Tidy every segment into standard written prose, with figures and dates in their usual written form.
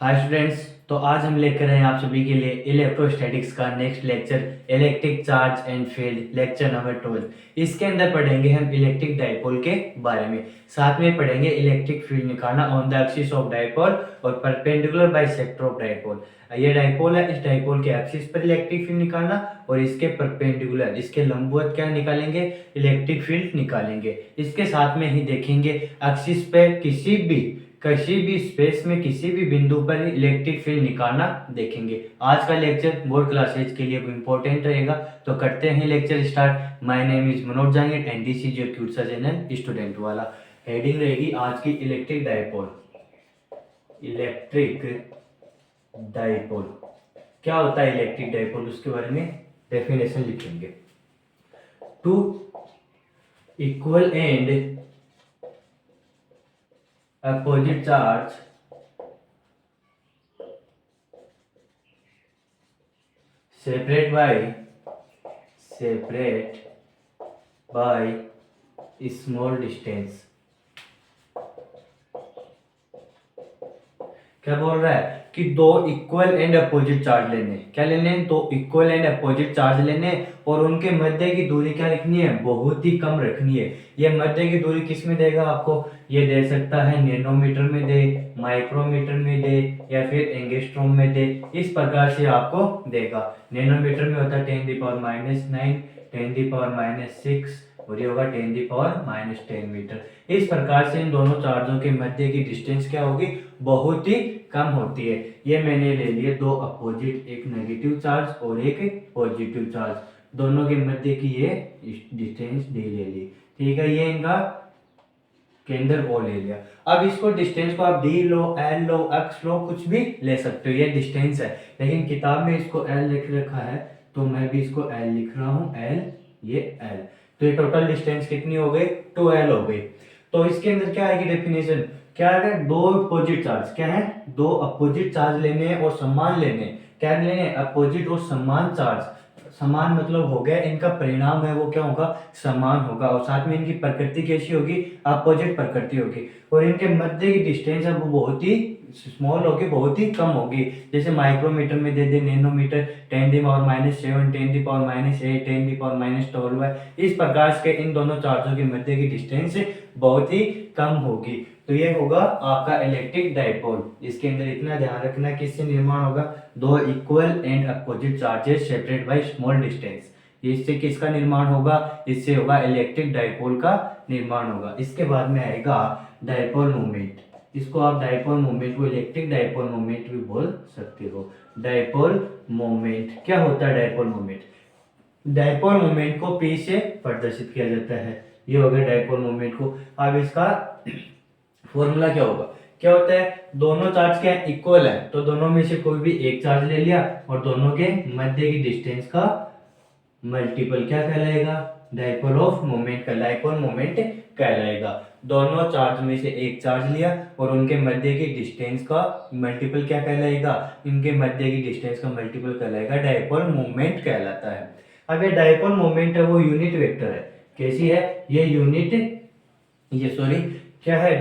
Hi students. तो आज हम लेकर आए हैं आप सभी के लिए इलेक्ट्रोस्टैटिक्स का next lecture electric charge and field lecture number 12। इसके अंदर पढ़ेंगे हम इलेक्ट्रिक डाइपोल के बारे में, साथ में पढ़ेंगे इलेक्ट्रिक फील्ड निकालना on the axis of dipole और परपेंडिकुलर बाइसेक्टर ऑफ डाइपोल। ये डाइपोल है, इस डाइपोल के एक्सिस पर इलेक्ट्रिक फील्ड निकालना और इसके परपेंडिकुलर इसके लंबवत क्या निकालेंगे, इलेक्ट्रिक फील्ड निकालेंगे। इसके साथ में ही देखेंगे एक्सिस पे किसी भी स्पेस में किसी भी बिंदु पर इलेक्ट्रिक फील्ड निकालना देखेंगे। आज का लेक्चर बोर्ड क्लासेज के लिए इम्पोर्टेंट रहेगा। तो करते हैं lecture start. My name is Manoj Jangid and this is your cute सा चैनल स्टूडेंट वाला। हेडिंग रहेगी आज की इलेक्ट्रिक डाइपोल। इलेक्ट्रिक डाइपोल क्या होता है, इलेक्ट्रिक डाइपोल उसके बारे में डेफिनेशन लिखेंगे। Two equal and opposite charge separate by small distance। क्या बोल रहा है कि दो इक्वल एंड अपोजिट चार्ज लेने, क्या लेने, दो इक्वल एंड अपोजिट चार्ज लेने और उनके मध्य की दूरी क्या रखनी है, बहुत ही कम रखनी है। ये मध्य की दूरी किस में देगा आपको, ये दे सकता है नैनोमीटर में दे, माइक्रोमीटर में दे या फिर एंगस्ट्रॉम में दे, इस प्रकार से आपको देगा। नैनोमीटर में होता है 10⁻⁹, 10⁻⁶ और ये होगा 10⁻⁻10 मीटर। इस प्रकार से इन दोनों चार्जों के मध्य की डिस्टेंस क्या होगी, बहुत ही कम होती है। ये मैंने ले लिए दो अपोजिट, एक नेगेटिव चार्ज और एक पॉजिटिव चार्ज, दोनों के मध्य की ये डिस्टेंस डी ले ली। ठीक है, ये इनका केंद्र ओ ले लिया। अब इसको डिस्टेंस को आप डी लो, एल लो, एक्स लो, कुछ भी ले सकते हो, ये डिस्टेंस है। लेकिन किताब में इसको एल लिख रखा है तो मैं भी इसको एल लिख रहा हूँ, एल, ये एल। तो ये टोटल डिस्टेंस कितनी हो गई, 2l हो गई। तो इसके अंदर क्या आएगी डेफिनेशन, क्या है, दो अपोजिट चार्ज, क्या है, दो अपोजिट चार्ज लेने और समान लेने, क्या लेने, अपोजिट और समान चार्ज। समान मतलब हो गया इनका परिणाम है वो क्या होगा, समान होगा, और साथ में इनकी प्रकृति कैसी होगी, अपोजिट प्रकृति होगी। और इनके मध्य की डिस्टेंस है वो बहुत ही स्मॉल होगी, बहुत ही कम होगी। जैसे माइक्रोमीटर में दे दे नैनोमीटर 10⁻⁷, 10⁻⁸, 10⁻12 है। इस प्रकार के इन दोनों चार्जों के मध्य की डिस्टेंस बहुत ही कम होगी। तो ये होगा आपका इलेक्ट्रिक डाइपोल। इसके अंदर इतना ध्यान रखना कि इससे निर्माण होगा दो equal and opposite charges separate by small distance. इससे किसका निर्माण होगा, इससे होगा इलेक्ट्रिक डाइपोल का निर्माण होगा। इसके बाद में आएगा डाइपोल मोमेंट। इसको आप डाइपोल मोमेंट को इलेक्ट्रिक डाइपोल मोमेंट भी बोल सकते हो। डाइपोल मोमेंट क्या होता है, डाइपोल मोमेंट, डाइपोल मोमेंट को P से प्रदर्शित किया जाता है। ये हो गया डाइपोल मोमेंट को। अब इसका फॉर्मूला क्या होगा, क्या होता है, दोनों चार्ज क्या इक्वल है तो दोनों में से कोई भी एक चार्ज ले लिया और दोनों के मध्य की डिस्टेंस का मल्टीपल क्या कहलाएगा, डाइपोल ऑफ मोमेंट का, डाइपोल मोमेंट कहलाएगा। दोनों चार्ज में से एक चार्ज लिया और उनके मध्य की डिस्टेंस का मल्टीपल क्या कहलाएगा, इनके मध्य की डिस्टेंस का मल्टीपल कहलाएगा, डाइपोल मोमेंट कहलाता है। अब ये डाइपोल मोमेंट है वो यूनिट वेक्टर है। कैसी है ये यूनिट, ये सॉरी क्या है,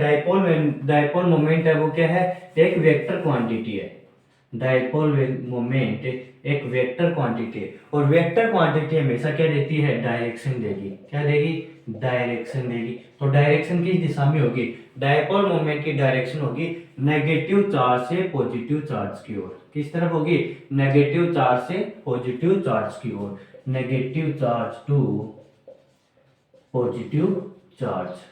डाइपोल मोमेंट है वो क्या है, एक वेक्टर क्वांटिटी है। डाइपोल मोमेंट एक वेक्टर क्वांटिटी है और वेक्टर क्वांटिटी हमेशा क्या देती है, डायरेक्शन देगी। क्या देगी, डायरेक्शन देगी। तो डायरेक्शन किस दिशा में होगी, डाइपोल मोमेंट की डायरेक्शन होगी नेगेटिव चार्ज से पॉजिटिव चार्ज की ओर। किस तरफ होगी, नेगेटिव चार्ज से पॉजिटिव चार्ज की ओर, negative charge to positive charge.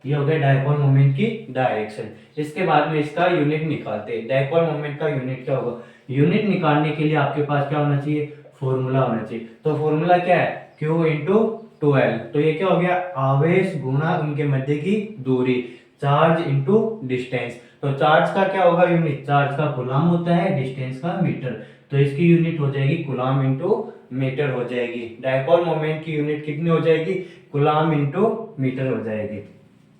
ये हो गया डाइपोल मोमेंट की डायरेक्शन। इसके बाद में इसका यूनिट निकालते हैं। डाइपोल मोमेंट का यूनिट क्या होगा, यूनिट निकालने के लिए आपके पास क्या होना चाहिए, फॉर्मूला होना चाहिए। तो फॉर्मूला क्या है, Q इंटू 2L। तो ये क्या हो गया, आवेश गुणा उनके मध्य की दूरी, चार्ज इंटू डिस्टेंस। तो चार्ज का क्या होगा यूनिट, चार्ज का कूलम होता है, डिस्टेंस का मीटर। तो इसकी यूनिट हो जाएगी कूलम इंटू मीटर हो जाएगी। डाइपोल मोमेंट की यूनिट कितनी हो जाएगी, कूलम इंटू मीटर हो जाएगी।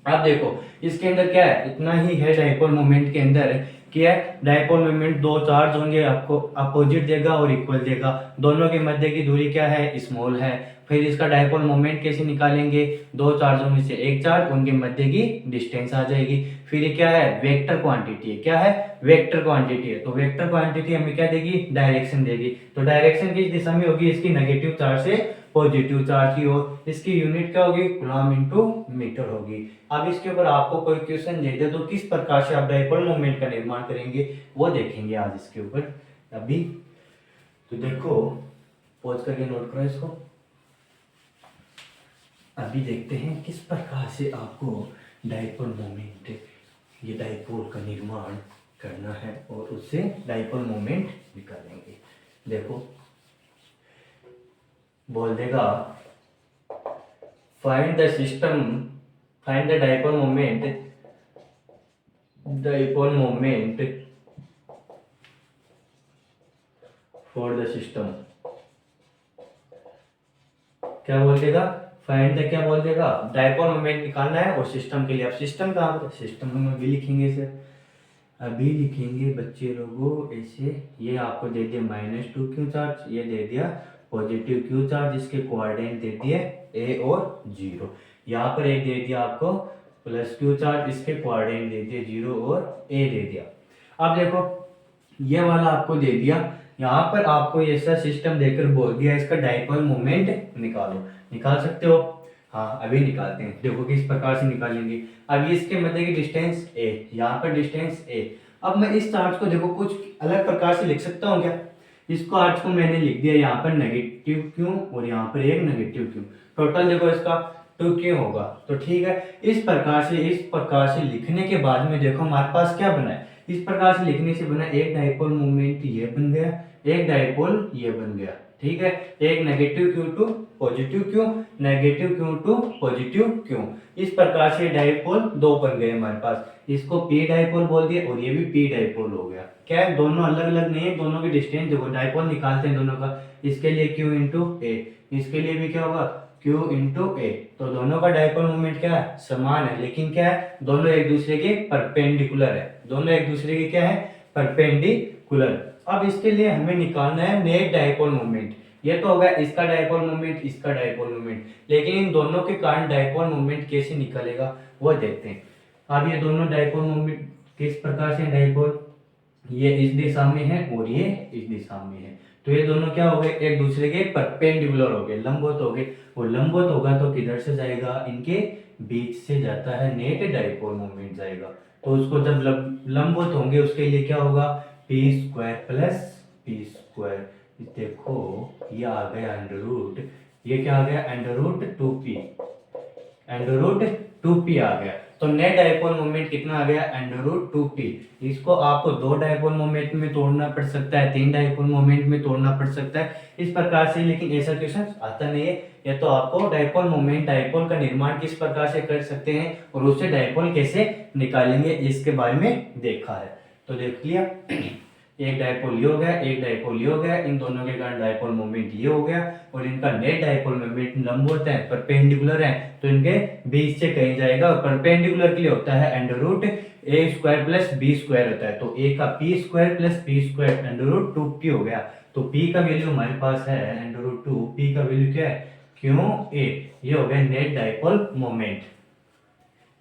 अब देखो इसके अंदर क्या है, इतना ही है डाइपोल मोमेंट के अंदर। क्या है, डाइपोल मोमेंट दो चार्ज होंगे, आपको अपोजिट देगा और इक्वल देगा। दोनों के मध्य की दूरी क्या है, स्मॉल है। फिर इसका डायपोल मोमेंट कैसे निकालेंगे, दो चार्जों में से एक चार्ज, उनके मध्य की डिस्टेंस आ जाएगी। फिर ये क्या है, वेक्टर क्वांटिटी है। क्या है, वेक्टर क्वांटिटी है। तो वेक्टर क्वांटिटी हमें क्या देगी, डायरेक्शन देगी। तो डायरेक्शन किस दिशा में होगी, इसकी नेगेटिव चार्ज से पॉजिटिव चार्ज की ओर। इसकी यूनिट क्या होगी, कूलम इनटू मीटर होगी। अब इसके ऊपर आपको कोई क्वेश्चन दे दे तो किस प्रकार से आप डायपोल मोमेंट का निर्माण करेंगे वो देखेंगे आज इसके ऊपर। अभी तो देखो, पॉज करके नोट करो इसको। अभी देखते हैं किस प्रकार से आपको डायपोल मोमेंट, ये डायपोल का निर्माण करना है और उससे डायपोल मोमेंट निकालेंगे। देखो, बोल देगा find the system, find the dipole moment, dipole moment for the system. क्या बोल देगा, फाइंड द, क्या बोल देगा, डायपोल मोमेंट निकालना है और सिस्टम के लिए। अब सिस्टम कहाँ पर, सिस्टम में भी लिखेंगे इसे, अभी लिखेंगे बच्चे लोगों ऐसे। ये आपको दे दिया -2 क्यू चार्ज, ये दे दिया पॉजिटिव क्यू चार्ज, इसके कोऑर्डिनेट दे दिए ए और 0। यहाँ पर एक दे दिया आपको प्लस क्यू चार्ज, इसके कोऑर्डिनेट दे दिए 0 और ए दे दिया। अब देखो, ये वाला आपको दे दिया, यहाँ पर आपको ऐसा सिस्टम देकर बोल दिया इसका डायपोल मोमेंट निकालो। निकाल सकते हो, हाँ अभी निकालते हैं। देखो किस प्रकार से निकालेंगे। अब ये इसके मध्य की डिस्टेंस ए, यहाँ पर डिस्टेंस ए। अब मैं इस चार्ज को देखो कुछ अलग प्रकार से लिख सकता हूँ क्या, इसको चार्ज को मैंने लिख दिया यहाँ पर नेगेटिव क्यू और यहाँ पर एक नेगेटिव क्यू, टोटल देखो इसका 2 क्यू होगा। तो ठीक है, इस प्रकार से लिखने के बाद में देखो हमारे पास क्या बना है, इस प्रकार से लिखने से बना एक डायपोल मोमेंट ये बन गया, एक डायपोल ये बन गया। ठीक है, एक negative q to positive q, negative q to positive q, इस प्रकार से डायपोल दो बन गए हमारे पास। इसको पी डायपोल बोल दिया और ये भी पी डायपोल हो गया। क्या है, दोनों अलग अलग नहीं है, दोनों की डिस्टेंस देखो, डायपोल निकालते हैं दोनों का। इसके लिए क्यू इंटू ए, इसके लिए भी क्या होगा, क्यू इंटू ए। तो दोनों का डायपोल मोमेंट क्या है, समान है, लेकिन क्या है, दोनों एक दूसरे के परपेंडिकुलर है। दोनों एक दूसरे के क्या है, परपेंडिकुलर। अब इसके लिए हमें निकालना है नेट डायपोल मोमेंट। ये तो होगा इसका डायपोल मोमेंट, इसका डायपोल मोमेंट, लेकिन इन दोनों के कारण डायपोल मोमेंट कैसे निकलेगा वो देखते हैं। अब ये दोनों डायपोल मोमेंट किस प्रकार से, डायपोल ये इस दिशा में है और ये इस दिशा में है, तो ये दोनों क्या हो गए, एक दूसरे के परपेंडिकुलर हो गए, लंबवत हो गए। और लंबवत होगा तो किधर से जाएगा, इनके बीच से जाता है, नेट डायपोल मोमेंट जाएगा। तो उसको जब लंबवत होंगे उसके लिए क्या होगा, p² प्लस p²। देखो ये आ गया अंडर रूट, ये क्या आ गया, √2p, √2p आ गया। तो नेट डायपोल मोमेंट कितना आ गया, √2p। इसको आपको दो डायपोल मोमेंट में तोड़ना पड़ सकता है, तीन डायपोल मोमेंट में तोड़ना पड़ सकता है, इस प्रकार से। लेकिन ऐसा क्वेश्चन आता नहीं है। या तो आपको डायपोल मोमेंट, डायपोल का निर्माण किस प्रकार से कर सकते हैं और उससे डायपोल कैसे निकालेंगे इसके बारे में देखा है। तो देख लिया, एक डायपोल ये हो गया, एक डायपोल ये हो गया, इन दोनों के कारण डायपोल मोमेंट ये हो गया। और इनका नेट डायपोल मोमेंट लंबवत है, परपेंडिकुलर है, तो इनके बीच से कहीं जाएगा। और परपेंडिकुलर के लिए होता है √a² प्लस b² होता है। तो a का p² प्लस b² √2p हो गया। तो p का वैल्यू हमारे पास है √2, p का वैल्यू क्या है, qa। ये हो गया नेट डायपोल मोमेंट,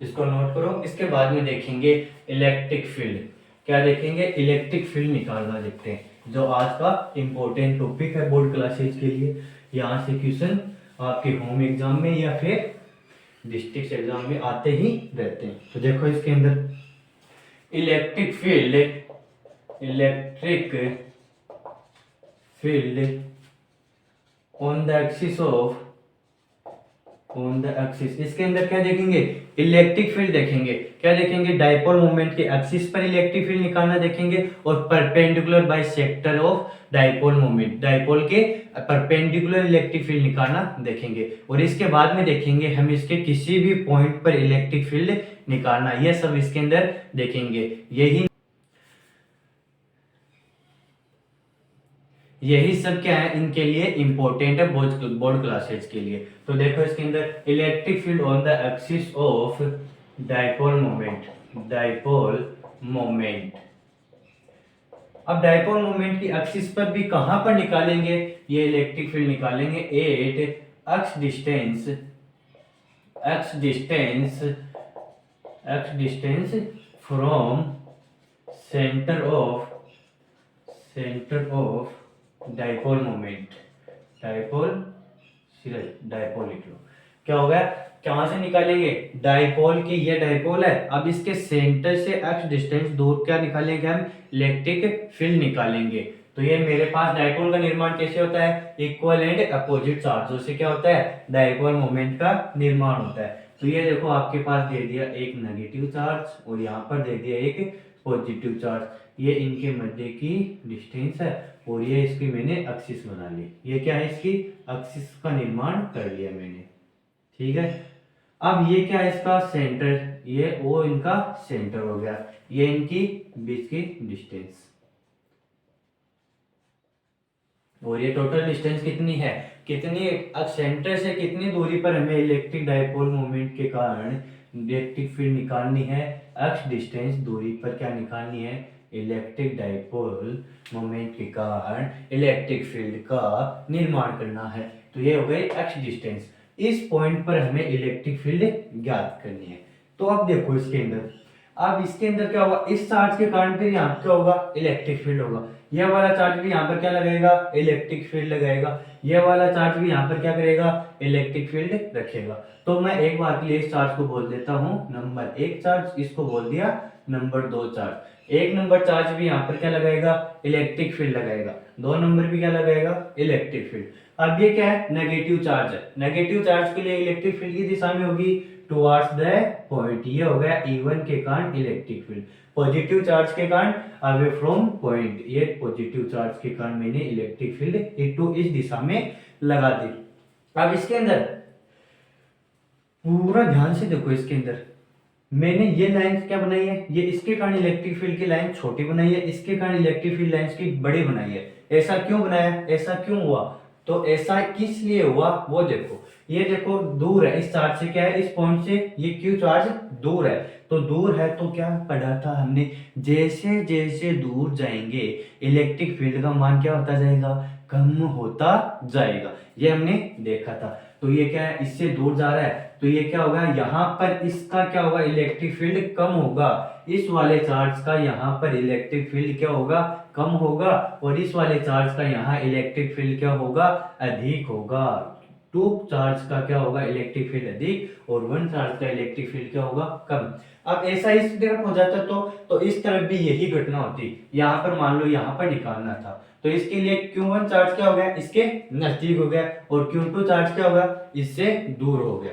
इसको नोट करो। इसके बाद में देखेंगे इलेक्ट्रिक फील्ड। क्या देखेंगे, इलेक्ट्रिक फील्ड निकालना देखते हैं, जो आज का इंपॉर्टेंट टॉपिक है बोर्ड क्लासेज के लिए। यहाँ से क्वेश्चन आपके होम एग्जाम में या फिर डिस्ट्रिक्ट एग्जाम में आते ही रहते हैं। तो देखो इसके अंदर electric field, electric field on the axis of, on the axis, इसके अंदर क्या देखेंगे, इलेक्ट्रिक फील्ड देखेंगे। क्या देखेंगे, डायपोल मोमेंट के एक्सिस पर इलेक्ट्रिक फील्ड निकालना देखेंगे और perpendicular bisector of dipole moment, dipole के परपेंडिकुलर इलेक्ट्रिक फील्ड निकालना देखेंगे। और इसके बाद में देखेंगे हम इसके किसी भी पॉइंट पर इलेक्ट्रिक फील्ड निकालना, यह सब इसके अंदर देखेंगे। यही सब क्या है, इनके लिए इंपॉर्टेंट है बोर्ड क्लासेज के लिए। तो देखो इसके अंदर electric field on the axis of dipole moment, dipole moment. अब डायपोल मोमेंट की एक्सिस पर भी कहां पर निकालेंगे, ये इलेक्ट्रिक फील्ड निकालेंगे at x distance from centre of dipole moment, dipole लिख लो। क्या हो गया, कहां से निकालेंगे, डाइपोल की, ये डाइपोल है, अब इसके सेंटर से x डिस्टेंस दूर क्या निकालेंगे हम, इलेक्ट्रिक फील्ड निकालेंगे। तो ये मेरे पास डाइपोल का निर्माण कैसे होता है, इक्वल एंड अपोजिट चार्जों से क्या होता है, डाइपोल मोमेंट का निर्माण होता है। तो ये देखो आपके पास दे दिया एक नेगेटिव चार्ज और यहाँ पर दे दिया एक पॉजिटिव चार्ज, ये इनके मध्य की डिस्टेंस है और ये इसकी मैंने एक्सिस बना ली, ये क्या है, इसकी एक्सिस का निर्माण कर लिया मैंने, ठीक है। अब ये क्या है, इसका सेंटर, ये वो इनका सेंटर हो गया, ये इनकी बीच की डिस्टेंस, और ये टोटल डिस्टेंस कितनी है, कितनी, अब सेंटर से कितनी दूरी पर हमें इलेक्ट्रिक डाइपोल मोमेंट के कारण इलेक्ट्रिक फील्ड निकालनी है, x डिस्टेंस दूरी पर क्या निकालनी है, इलेक्ट्रिक डाइपोल मोमेंट के कारण इलेक्ट्रिक फील्ड का निर्माण करना है। तो ये हो गई x डिस्टेंस, इस पॉइंट पर हमें इलेक्ट्रिक फील्ड ज्ञात करनी है। तो अब देखो इसके अंदर, अब इसके अंदर क्या होगा, इस चार्ज के कारण फिर यहाँ क्या होगा, इलेक्ट्रिक फील्ड होगा, यह वाला चार्ज भी यहाँ पर क्या लगाएगा, इलेक्ट्रिक फील्ड लगाएगा, यह वाला चार्ज भी यहाँ पर क्या करेगा, इलेक्ट्रिक फील्ड रखेगा। तो मैं एक बार के लिए इस चार्ज को बोल देता हूँ नंबर 1 चार्ज, इसको बोल दिया नंबर 2 चार्ज। 1 नंबर चार्ज भी यहाँ पर क्या लगाएगा, इलेक्ट्रिक फील्ड लगाएगा, 2 नंबर भी क्या लगाएगा, इलेक्ट्रिक फील्ड। अब ये क्या है, नेगेटिव चार्ज है, नेगेटिव चार्ज के लिए इलेक्ट्रिक फील्ड की दिशा में होगी टुवर्ड्स द पॉइंट, ये हो गया E1 के कारण इलेक्ट्रिक फील्ड। पॉजिटिव चार्ज के कारण अवे फ्रॉम पॉइंट, ये पॉजिटिव चार्ज के कारण मैंने इलेक्ट्रिक फील्ड E2 इस दिशा में लगा दी। अब इसके अंदर पूरा ध्यान से देखो, इसके अंदर मैंने ये लाइन क्या बनाई है, ये इसके कारण इलेक्ट्रिक फील्ड की लाइन छोटी बनाई है, इसके कारण इलेक्ट्रिक फील्ड लाइंस की बड़ी बनाई है। ऐसा क्यों बनाया, ऐसा क्यों हुआ, तो ऐसा किस लिए हुआ वो देखो, ये देखो दूर है इस चार्ज से, क्या है, इस पॉइंट से ये क्यू चार्ज दूर है, तो दूर है तो क्या पढ़ा था हमने, जैसे जैसे दूर जाएंगे इलेक्ट्रिक फील्ड का मान क्या होता जाएगा, कम होता जाएगा, ये हमने देखा था। तो ये क्या है, इससे दूर जा रहा है, तो ये क्या होगा, यहाँ पर इसका क्या होगा, इलेक्ट्रिक फील्ड कम होगा, इस वाले चार्ज का यहाँ पर इलेक्ट्रिक फील्ड क्या होगा, कम होगा, और इस वाले चार्ज का यहाँ इलेक्ट्रिक फील्ड क्या होगा, अधिक होगा। 2 चार्ज का क्या होगा, इलेक्ट्रिक फील्ड अधिक, और 1 चार्ज का इलेक्ट्रिक फील्ड क्या होगा, कम। अब ऐसा इस तरफ हो जाता तो इस तरफ भी यही घटना होती, यहाँ पर मान लो यहाँ पर निकालना था, तो इसके लिए Q1 चार्ज क्या हो गया, इसके नजदीक हो गया, और Q2 चार्ज क्या होगा, इससे दूर हो गया,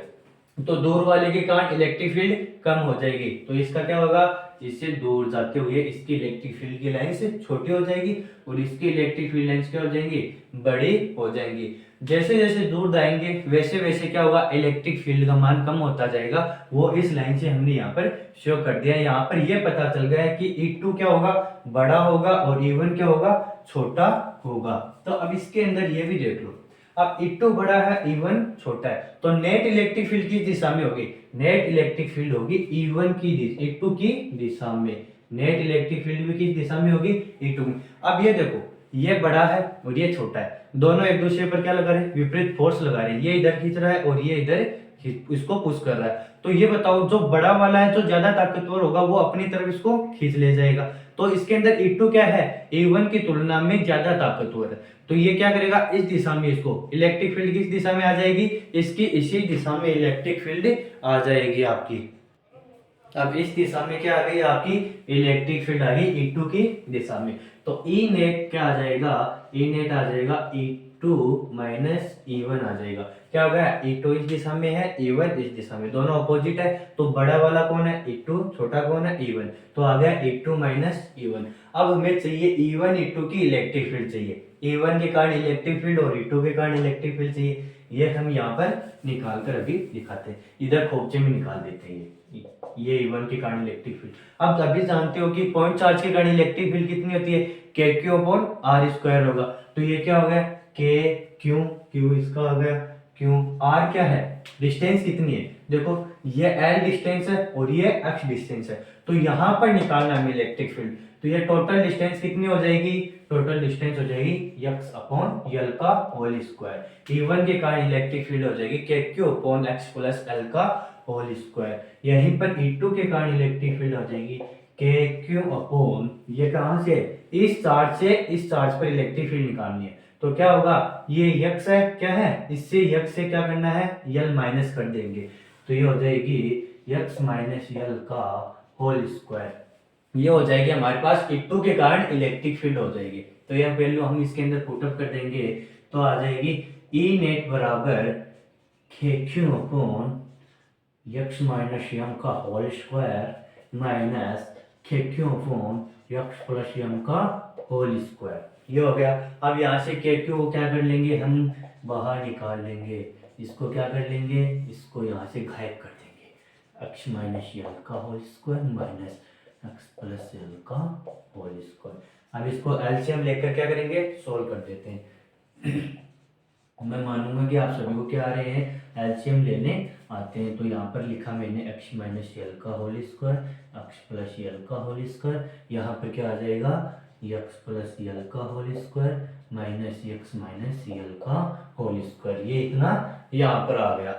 तो दूर वाले के कारण इलेक्ट्रिक फील्ड कम हो जाएगी, तो इसका क्या होगा, इससे दूर जाते हुए इसकी इलेक्ट्रिक फील्ड की लाइन से छोटी हो जाएगी, और इसकी इलेक्ट्रिक फील्ड लाइंस क्या हो जाएंगी, बड़ी हो जाएंगी। जैसे जैसे दूर जाएंगे वैसे वैसे क्या होगा, इलेक्ट्रिक फील्ड का मान कम होता जाएगा, वो इस लाइन से हमने यहाँ पर शो कर दिया। यहाँ पर ये पता चल गया है कि E2 क्या होगा, बड़ा होगा, और E1 क्या होगा, छोटा होगा। तो अब इसके अंदर ये भी देख लो, अब E2 बड़ा है, E1 छोटा है, तो नेट इलेक्ट्रिक फील्ड किस दिशा में होगी, नेट इलेक्ट्रिक फील्ड होगी E1 की E2 की दिशा में, नेट इलेक्ट्रिक फील्ड भी किस दिशा में होगी, E2 में। अब ये देखो, ये बड़ा है और ये छोटा है, दोनों एक दूसरे पर क्या लगा रहे हैं, विपरीत फोर्स लगा रहे हैं, ये इधर खींच रहा है और ये इधर इसको पुश कर रहा है। तो ये बताओ, जो बड़ा वाला है, जो ज्यादा ताकतवर होगा, वो अपनी तरफ इसको खींच ले जाएगा, तो इसके अंदर E2 क्या है, E1 की तुलना में ज्यादा ताकतवर है, तो ये क्या करेगा, इस दिशा में इसको इलेक्ट्रिक फील्ड किस दिशा में आ जाएगी, इसकी इसी दिशा में इलेक्ट्रिक फील्ड आ जाएगी आपकी। अब इस दिशा में क्या आ गई आपकी, इलेक्ट्रिक फील्ड आ गई E2 की दिशा में, तो E नेट क्या आ जाएगा, E नेट आ जाएगा E2 माइनस E1 आ जाएगा। क्या हो गया, E2 इस दिशा में है, E1 इस दिशा में, दोनों अपोजिट है, तो बड़ा वाला कौन है, E2, छोटा कौन है, E1, तो आ गया E2 माइनस E1। अब हमें चाहिए E1 E2 की इलेक्ट्रिक फील्ड चाहिए, E1 के कारण इलेक्ट्रिक फील्ड और E2 के कारण इलेक्ट्रिक फील्ड चाहिए, ये हम यहाँ पर निकाल कर अभी दिखाते हैं, इधर खोपचे में निकाल देते हैं, ये E1 के कारण इलेक्ट्रिक फील्ड। अब अभी जानते हो कि पॉइंट चार्ज के कारण इलेक्ट्रिक फील्ड कितनी होती है, KQ/R² होगा, तो ये क्या हो गया, KQ, Q इसका हो गया, Q, R क्या है, डिस्टेंस कितनी है, देखो ये L डिस्टेंस है और ये x डिस्टेंस है, तो यहाँ पर निकालना है इलेक्ट्रिक फील्ड। तो ये टोटल डिस्टेंस कितनी हो जाएगी, टोटल डिस्टेंस हो जाएगी x अपॉन यल का होल स्क्वायर। E1 के कारण इलेक्ट्रिक फील्ड हो जाएगी KQ upon x plus L का होल स्क्वायर। यहीं पर E2 के कारण इलेक्ट्रिक फील्ड हो जाएगी KQ अपॉन, ये कहाँ से, इस चार्ज से इस चार्ज पर इलेक्ट्रिक फील्ड निकालनी है। तो क्या होगा, ये x है, क्या है, इससे x से क्या करना है, यल माइनस कर देंगे, तो ये हो जाएगी x माइनस यल का होल स्क्वायर। ये हो जाएगी हमारे पास E2 के कारण इलेक्ट्रिक फील्ड हो जाएगी। तो यह वैल्यू हम इसके अंदर पुटअप कर देंगे, तो आ जाएगी E नेट बराबर KQ upon x minus M का whole square minus KQ upon x plus M का होल स्क्वायर। ये हो गया। अब यहाँ से KQ को क्या कर लेंगे, हम बाहर निकाल लेंगे, इसको क्या कर लेंगे, इसको यहाँ से गायब कर देंगे, x माइनस यल का whole square minus x plus यल का होल स्क्वायर। अब इसको एलसीएम लेकर क्या करेंगे, सोल्व कर देते हैं। मैं मानूंगा कि आप सभी को क्या आ रहे हैं, एलसीएम लेने आते हैं। तो यहाँ पर लिखा मैंने x माइनस यल का होल स्क्वायर, x प्लस यल का होल स्क्वायर, यहाँ पर क्या आ जाएगा, x प्लस यल का whole square minus x minus यल का होल स्क्वायर। ये इतना यहाँ पर आ गया।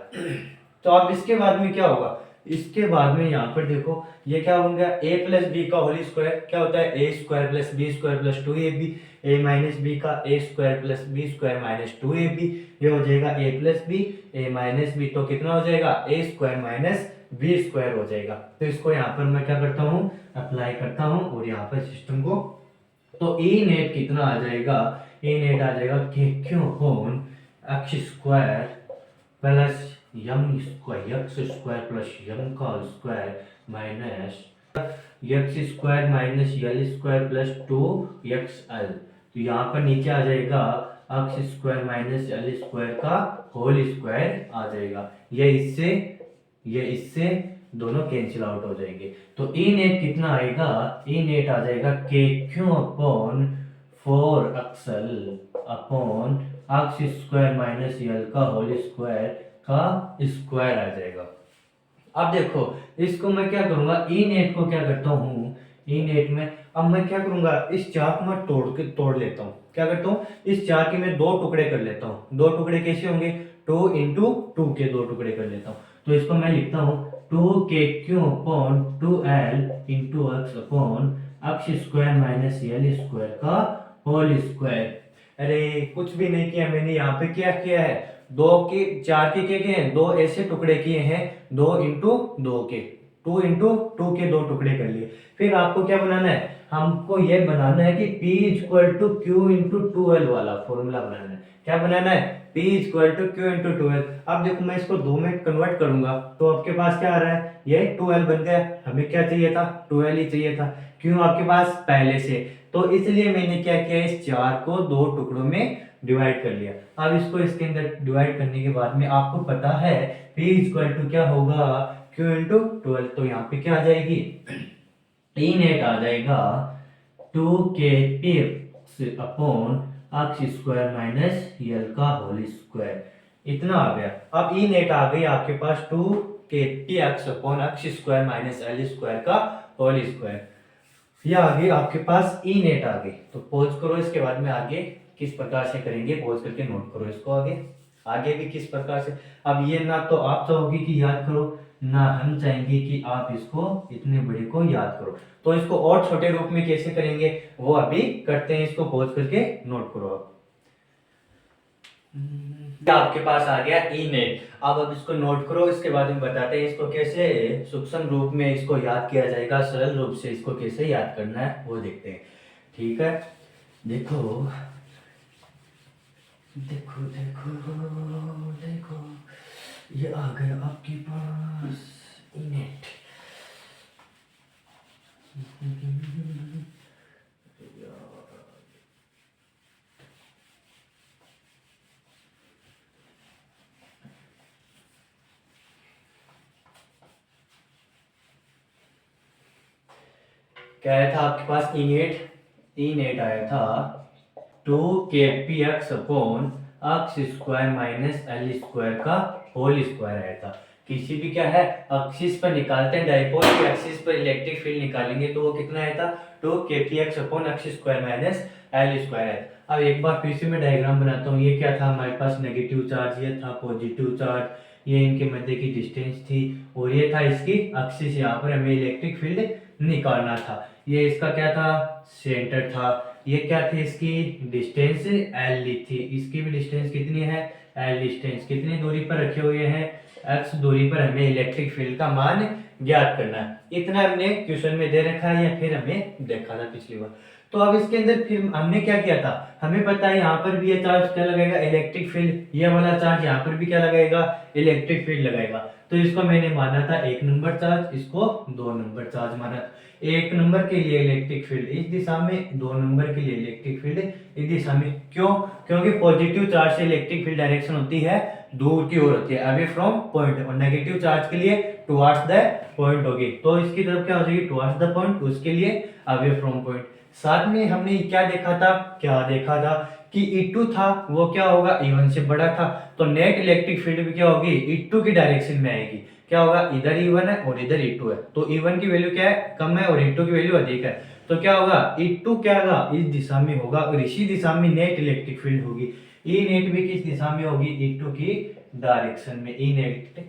तो अब इसके बाद में क्या होगा, इसके बाद में यहाँ पर देखो ये क्या हो गया, a प्लस बी का होल स्क्वायर क्या होता है, a square plus b square plus 2ab, a minus b का a square plus b square minus 2ab, ये हो जाएगा a plus b a minus b, तो कितना हो जाएगा, a square minus b square हो जाएगा। तो इसको यहाँ पर मैं क्या करता हूँ, अप्लाई करता हूँ और यहाँ पर सिस्टम को, तो E नेट कितना आ जाएगा, E नेट आ जाएगा KQ upon x square plus M square, x square plus M का square minus X square minus L square plus 2xl। तो यहाँ पर नीचे आ जाएगा x square minus L square का होल स्क्वायर आ जाएगा। ये इससे दोनों कैंसिल आउट हो जाएंगे। तो ई नेट कितना आएगा, ई नेट आ जाएगा KQ upon 4xl upon X square minus यल का होल स्क्वायर का स्क्वायर आ जाएगा। अब देखो इसको मैं क्या करूंगा, ई नेट को क्या करता हूँ, ई नेट में अब मैं क्या करूंगा, इस चार को मैं तोड़ लेता हूँ। क्या करता हूँ, इस चार के मैं दो टुकड़े कर लेता हूँ। दो टुकड़े कैसे होंगे, 2 इंटू 2 के दो टुकड़े कर लेता हूँ। तो इसको मैं लिखता हूँ 2KQ upon 2L into x upon X square minus L square का होल स्क्वायर। अरे कुछ भी नहीं किया मैंने, यहाँ पे क्या किया है, दो के चार के क्या हैं, दो ऐसे टुकड़े किए हैं, 2 इंटू 2 के, 2 इंटू 2 के दो टुकड़े कर लिए। फिर आपको क्या बनाना है, हमको ये बनाना है कि P equal to q into 2L वाला फॉर्मूला बनाना है। क्या बनाना है, P equal to q into 2L। अब देखो मैं इसको 2 में कन्वर्ट करूंगा, तो आपके पास क्या आ रहा है, ये 2L बन गया। हमें क्या चाहिए था, 2L ही चाहिए था, क्यों आपके पास पहले से। तो इसलिए मैंने क्या किया, इस चार को दो टुकड़ों में डिवाइड कर लिया। अब इसको इसके अंदर डिवाइड करने के बाद में आपको पता है P इक्वल टू क्या होगा, Q इंटू 12। तो यहाँ पे क्या आ जाएगी, E नेट आ जाएगा 2KP upon X square minus यल का होल स्क्वायर। इतना आ गया। अब E नेट आ गई आपके पास 2KP upon X square minus L square का होल स्क्वायर। ये आ गई आपके पास E नेट आ गई। तो पॉज करो, इसके बाद में आगे किस प्रकार से करेंगे पॉज करके नोट करो इसको, आगे भी किस प्रकार से। अब ये ना तो आप चाहोगे कि याद करो, ना हम चाहेंगे कि आप इसको इतने बड़े को याद करो। तो इसको और छोटे रूप में कैसे करेंगे वो अभी करते हैं, इसको पॉज करके नोट करो। अब आपके पास आ गया E नेट। अब इसको नोट करो, इसके बाद में बताते हैं इसको कैसे सूक्ष्म रूप में इसको याद किया जाएगा, सरल रूप से इसको कैसे याद करना है वो देखते हैं। ठीक है, देखो देखो देखो देखो, ये आ गया आपके पास E नेट। क्या आया था आपके पास, ई नेट आया था 2KPX upon X square minus L square का होल स्क्वायर आया था। किसी भी क्या है एक्सिस पर निकालते हैं, डाइपोल के एक्सिस पर इलेक्ट्रिक फील्ड निकालेंगे तो वो कितना आया था, 2kpx/x² माइनस L² है। अब एक बार फिर से मैं डायग्राम बनाता हूँ। ये क्या था हमारे पास नेगेटिव चार्ज, ये था पॉजिटिव चार्ज, ये इनके मध्य की डिस्टेंस थी और ये था इसकी एक्सिस, यहाँ पर हमें इलेक्ट्रिक फील्ड निकालना था। ये इसका क्या था, सेंटर था। ये क्या थी, इसकी डिस्टेंस L ली थी। इसकी भी डिस्टेंस कितनी है, L डिस्टेंस। कितनी दूरी पर रखे हुए हैं, x दूरी पर हमें इलेक्ट्रिक फील्ड का मान ज्ञात करना है। इतना हमने क्वेश्चन में दे रखा है या फिर हमें देखा था पिछली बार। तो अब इसके अंदर फिर हमने क्या किया था, हमें पता है यहाँ पर भी ये चार्ज क्या लगाएगा, इलेक्ट्रिक फील्ड। ये वाला चार्ज यहाँ पर भी क्या लगाएगा, इलेक्ट्रिक फील्ड लगाएगा। तो इसको मैंने माना था 1 नंबर चार्ज, इसको 2 नंबर चार्ज माना। 1 नंबर के लिए इलेक्ट्रिक फील्ड इस दिशा में, 2 नंबर के लिए इलेक्ट्रिक फील्ड इस दिशा में। क्यों, क्योंकि पॉजिटिव चार्ज से इलेक्ट्रिक फील्ड डायरेक्शन होती है दूर की ओर होती है, अवे फ्रॉम पॉइंट, और नेगेटिव चार्ज के लिए टुवर्ड्स द पॉइंट होगी। तो इसकी तरफ क्या हो जाएगी, टुवर्ड्स द पॉइंट, उसके लिए अवे फ्रॉम पॉइंट। साथ में हमने क्या देखा था, क्या देखा था कि E2 था वो क्या होगा, E1 से बड़ा था। तो नेट इलेक्ट्रिक फील्ड भी क्या होगी, E2 की डायरेक्शन में आएगी। क्या होगा, इधर E1 है और इधर E2 है, तो E1 की वैल्यू क्या है, कम है, और E2 की वैल्यू अधिक है। तो क्या होगा, E2 क्या होगा, इस दिशा में होगा, और इसी दिशा में नेट इलेक्ट्रिक फील्ड होगी। ई नेट भी किस दिशा में होगी, E2 की डायरेक्शन में। ई नेट,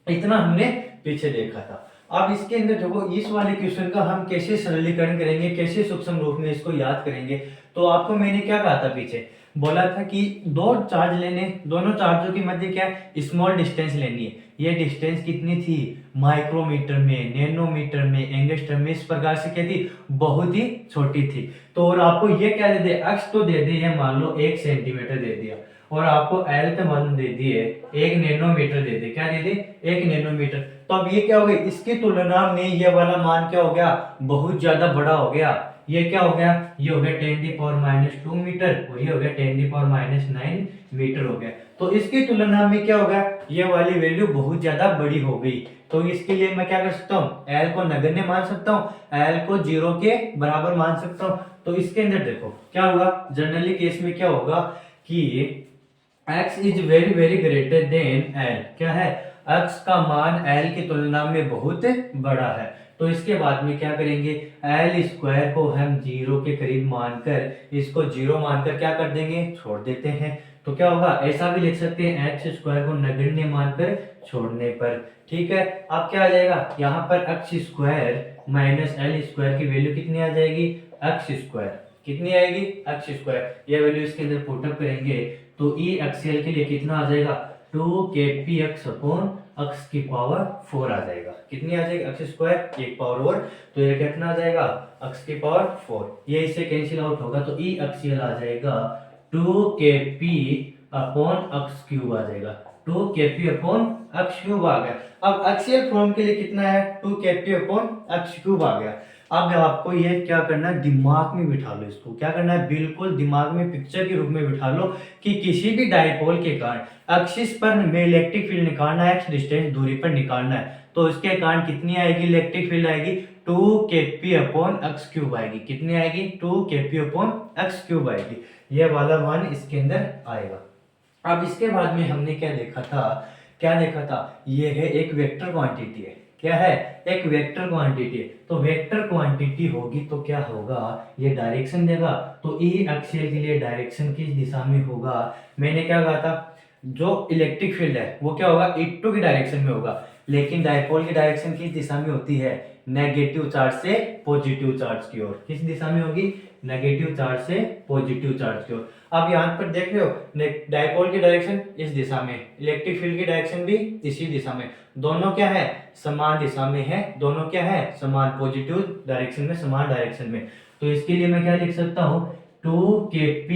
इतना हमने पीछे देखा था। अब इसके अंदर देखो, इस वाले क्वेश्चन का हम कैसे सरलीकरण करेंगे, कैसे सूक्ष्म रूप में इसको याद करेंगे। तो आपको मैंने क्या कहा था पीछे, बोला था कि दो चार्ज लेने, दोनों चार्जों के मध्य क्या है, स्मॉल डिस्टेंस लेनी है। ये डिस्टेंस कितनी थी, माइक्रोमीटर में, नैनोमीटर में, एंगस्ट्रम में, इस प्रकार से क्या थी, बहुत ही छोटी थी। तो और आपको ये क्या दे दे, एक्स तो दे दिए, मान लो 1 सेंटीमीटर दे दिया, और आपको एल का मान दे दिए 1 नैनोमीटर दे दे, क्या दे दे, 1 नैनोमीटर। तो अब ये क्या हो गया, इसकी तुलना में ये वाला मान क्या हो गया, बहुत ज्यादा बड़ा हो गया। ये क्या हो गया, ये हो गया 10⁻² मीटर, और ये हो गया 10⁻৯ मीटर हो गया। तो इसकी तुलना में क्या होगा, ये वाली वैल्यू बहुत ज्यादा बड़ी हो गई। तो इसके लिए मैं क्या कर सकता हूँ, एल को नगण्य मान सकता हूँ, एल को 0 के बराबर मान सकता हूँ। तो इसके अंदर देखो क्या होगा, जनरली केस में क्या होगा कि x is very very greater then l, क्या है, x का मान l की तुलना में बहुत बड़ा है। तो इसके बाद में क्या करेंगे, L² को हम 0 के करीब मानकर, इसको 0 मानकर क्या कर देंगे, छोड़ देते हैं। तो क्या होगा, ऐसा भी लिख सकते हैं, x² को नगण्य मानकर छोड़ने पर। ठीक है, अब क्या आ जाएगा, यहाँ पर x² माइनस L² की वैल्यु कितनी आ जाएगी, x², कितनी आएगी, x²। यह वैल्यू इसके अंदर पुटअप करेंगे तो ई एक्सएल के लिए कितना आ जाएगा, 2kpx/x⁴ आ जाएगा। कितनी आ जाएगी, x², एक पावर और, तो ये कितना आ जाएगा, x⁴। ये इससे कैंसिल आउट होगा, तो ई एक्सएल आ जाएगा 2kpx³ आ जाएगा, 2kpx³ आ गया। अब एक्सएल फॉर्म के लिए कितना है, 2kpx³ आ गया। अब आपको ये क्या करना है, दिमाग में बिठा लो इसको, क्या करना है, बिल्कुल दिमाग में पिक्चर के रूप में बिठा लो कि किसी भी डाइपोल के कारण एक्सिस पर में इलेक्ट्रिक फील्ड निकालना है, एक्स डिस्टेंस दूरी पर निकालना है, तो इसके कारण कितनी आएगी, इलेक्ट्रिक फील्ड आएगी 2kpx³ आएगी। कितनी आएगी, 2kpx³ आएगी। ये वाला मान इसके अंदर आएगा। अब इसके बाद में हमने क्या देखा था, क्या देखा था, ये है एक वेक्टर क्वांटिटी है, क्या है, एक वेक्टर क्वांटिटी है। तो वेक्टर क्वांटिटी होगी तो क्या होगा, ये डायरेक्शन देगा, तो ई एक्सियल के लिए डायरेक्शन किस दिशा में होगा, मैंने क्या कहा था, जो इलेक्ट्रिक फील्ड है वो क्या होगा, E2 की डायरेक्शन में होगा, लेकिन डायपोल की डायरेक्शन किस दिशा में होती है, नेगेटिव चार्ज से पॉजिटिव चार्ज की ओर। किस दिशा में होगी, नेगेटिव चार्ज से पॉजिटिव चार्ज की ओर। अब यहाँ पर देख रहे हो, डायपोल की डायरेक्शन इस दिशा में, इलेक्ट्रिक फील्ड की डायरेक्शन भी इसी दिशा में, दोनों क्या है, समान दिशा में है, दोनों क्या है, समान पॉजिटिव डायरेक्शन में, समान डायरेक्शन में। तो इसके लिए मैं क्या लिख सकता हूँ, 2kp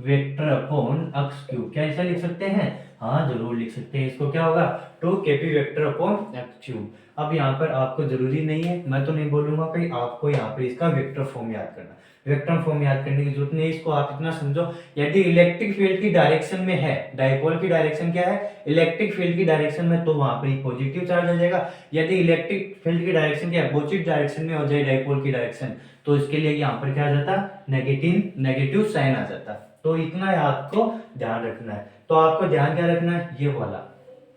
वेक्टर/x³, क्या ऐसा लिख सकते हैं, हाँ जरूर लिख सकते हैं। इसको क्या होगा, 2kp वेक्टर/x³। अब यहाँ पर आपको जरूरी नहीं है, मैं तो नहीं बोलूंगा कि आपको यहाँ पर इसका वेक्टर फॉर्म याद करना, वेक्टर फॉर्म याद करने की जरूरत नहीं है। इसको आप इतना समझो, यदि इलेक्ट्रिक फील्ड की डायरेक्शन में है, डायपोल की डायरेक्शन क्या है, इलेक्ट्रिक फील्ड की डायरेक्शन में, तो वहां पर पॉजिटिव चार्ज आ जाएगा। यदि इलेक्ट्रिक फील्ड की डायरेक्शन क्या है, अपोजिट डायरेक्शन में हो जाए डायपोल की डायरेक्शन, तो इसके लिए यहाँ पर क्या आ जाता, नेगेटिव साइन आ जाता। तो इतना आपको ध्यान रखना है। तो आपको ध्यान क्या रखना है, ये वाला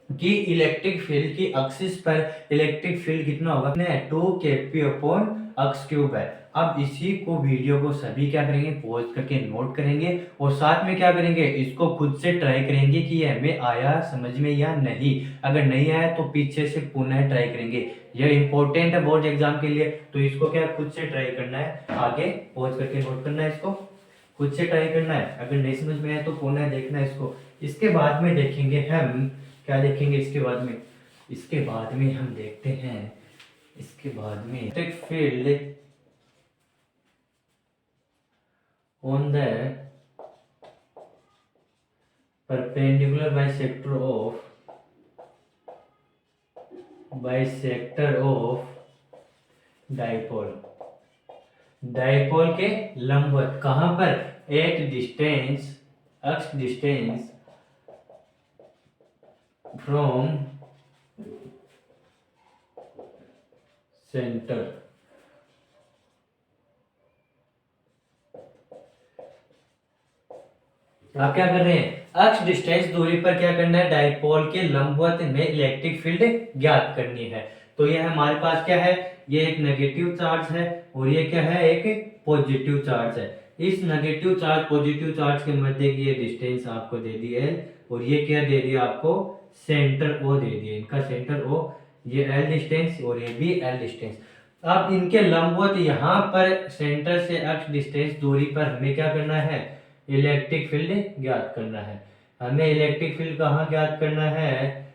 कि इलेक्ट्रिक फील्ड की एक्सिस पर इलेक्ट्रिक फील्ड कितना होगा, 2 kp/x³ है। अब इसी को वीडियो को सभी क्या करेंगे, पॉज करके नोट करेंगे और साथ में क्या करेंगे, इसको खुद से ट्राई करेंगे कि ये हमें आया समझ में या नहीं। अगर नहीं आया तो पीछे से पुनः ट्राई करेंगे। यह इंपॉर्टेंट है बोर्ड एग्जाम के लिए, तो इसको क्या खुद से ट्राई करना है। आगे पॉज करके नोट करना है, इसको खुद से ट्राई करना है। अगर नहीं समझ में आया तो पुनः देखना है इसको। इसके बाद में देखेंगे हम क्या देखेंगे, इसके बाद में हम देखते हैं, इसके बाद में electric field on the perpendicular bisector of dipole. Dipole के लंबवत कहां पर, at distance x distance from centre. आप क्या कर रहे हैं, x डिस्टेंस दूरी पर क्या करना है, डाइपोल के लंबवत में इलेक्ट्रिक फील्ड ज्ञात करनी है। तो यह हमारे पास क्या है, ये एक नेगेटिव चार्ज है और ये क्या है, एक पॉजिटिव चार्ज है। इस नेगेटिव चार्ज पॉजिटिव चार्ज के मध्य की ये डिस्टेंस आपको दे दी है और ये क्या दे दिया आपको, सेंटर ओ दे दिया, इनका सेंटर ओ, ये एल डिस्टेंस और ये भी एल डिस्टेंस। अब इनके लंबवत यहाँ पर सेंटर से x डिस्टेंस दूरी पर हमें क्या करना है, इलेक्ट्रिक फील्ड ज्ञात करना है। हमें इलेक्ट्रिक फील्ड कहाँ ज्ञात करना है,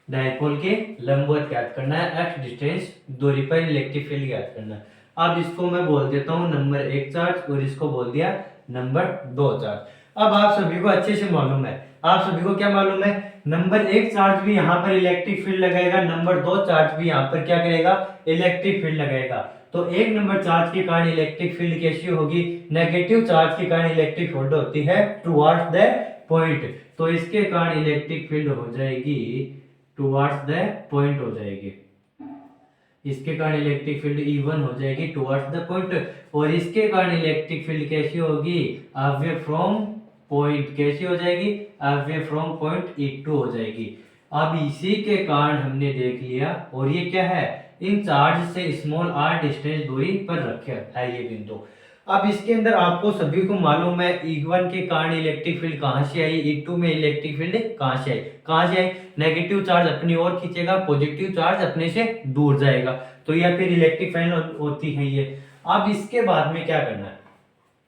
डाइपोल के लंबवत ज्ञात करना है, x डिस्टेंस दूरी पर इलेक्ट्रिक फील्ड ज्ञात करना है। अब इसको मैं बोल देता हूँ नंबर 1 चार्ज और इसको बोल दिया नंबर 2 चार्ज। अब आप सभी को अच्छे से मालूम है, आप सभी को क्या मालूम है, नंबर 1 चार्ज भी यहाँ पर इलेक्ट्रिक फील्ड लगाएगा, नंबर 2 चार्ज भी यहाँ पर क्या करेगा, इलेक्ट्रिक फील्ड लगाएगा। तो 1 नंबर चार्ज के कारण इलेक्ट्रिक फील्ड कैसी होगी, नेगेटिव चार्ज के कारण इलेक्ट्रिक फील्ड होती है टुवर्ड्स द पॉइंट। तो इसके कारण इलेक्ट्रिक फील्ड हो जाएगी टुवर्ड्स द पॉइंट हो जाएगी, इसके कारण इलेक्ट्रिक फील्ड E1 हो जाएगी टुवर्ड्स द पॉइंट। और इसके कारण इलेक्ट्रिक फील्ड कैसी होगी, अवे फ्रॉम पॉइंट, कैसी हो जाएगी, अवे फ्रॉम पॉइंट E2 हो जाएगी। अब इसी के कारण हमने देख लिया, और ये क्या है, इन चार्ज से स्मॉल r डिस्टेंस दूरी पर रखे है ये बिंदु। अब इसके अंदर आपको सभी को मालूम है E1 के कारण इलेक्ट्रिक फील्ड कहां से आई, E2 में इलेक्ट्रिक फील्ड कहां से आई, नेगेटिव चार्ज अपनी ओर खींचेगा, पॉजिटिव चार्ज अपने से दूर जाएगा, तो यह फिर इलेक्ट्रिक फील्ड होती है ये। अब इसके बाद में क्या करना है,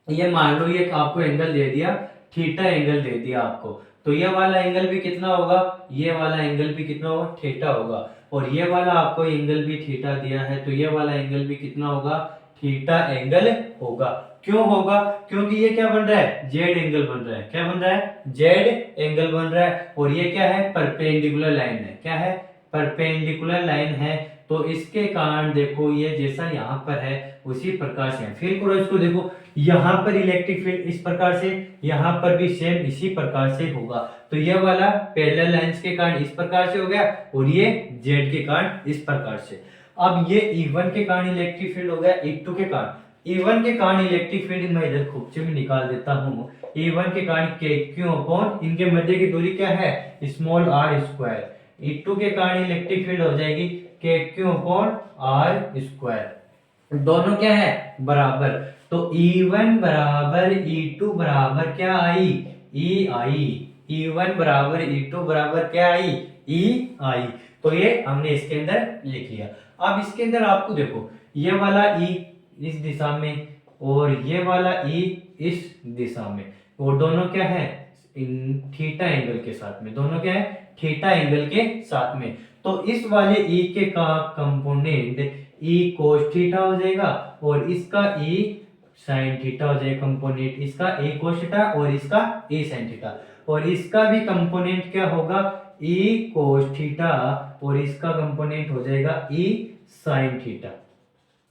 ये मान लो ये आपको एंगल दे दिया, थीटा एंगल दे दिया आपको, तो ये वाला एंगल भी कितना होगा, ये वाला एंगल भी कितना होगा, थीटा होगा। और ये वाला आपको एंगल भी थीटा दिया है, तो ये वाला एंगल भी कितना होगा, थीटा एंगल होगा। क्यों होगा, क्योंकि ये क्या बन रहा है, जेड एंगल बन रहा है, क्या बन रहा है, जेड एंगल बन रहा है। और ये क्या है, परपेंडिकुलर लाइन है, क्या है, परपेंडिकुलर लाइन है। तो इसके कारण देखो ये जैसा यहाँ पर है उसी प्रकार से, फिर करो इसको, देखो यहाँ पर इलेक्ट्रिक फील्ड इस प्रकार से, यहाँ पर भी सेम इसी प्रकार से होगा। तो ये वाला पैरेलल लाइंस के कारण इस प्रकार से हो गया और ये जेड के कारण इस प्रकार से। अब ये E1 के कारण इलेक्ट्रिक फील्ड हो गया, E2 के कारण, E1 के कारण इलेक्ट्रिक फील्ड मैं इधर खूबचे में निकाल देता हूँ, E1 के कारण क्यों अपॉन इनके मध्य की दूरी क्या है, स्मॉल r स्क्वायर। E2 के कारण इलेक्ट्रिक फील्ड हो जाएगी क्यों अपॉन r स्क्वायर, दोनों क्या है बराबर। तो E1 बराबर E2 बराबर क्या आई, E आई, E1 बराबर E2 बराबर क्या आई, E आई। तो ये हमने इसके अंदर लिख लिया। अब इसके अंदर आपको देखो ये वाला E इस दिशा में और ये वाला E इस दिशा में, और दोनों क्या है, थीटा एंगल के साथ में, दोनों क्या है, थीटा एंगल के साथ में। तो इस वाले E के का कंपोनेंट E cos थीटा हो जाएगा और इसका E sin थीटा हो जाएगा, कंपोनेंट इसका E cos थीटा और इसका E sin थीटा, और इसका भी कंपोनेंट क्या होगा, E cos थीटा और इसका कंपोनेंट हो जाएगा E sin थीटा।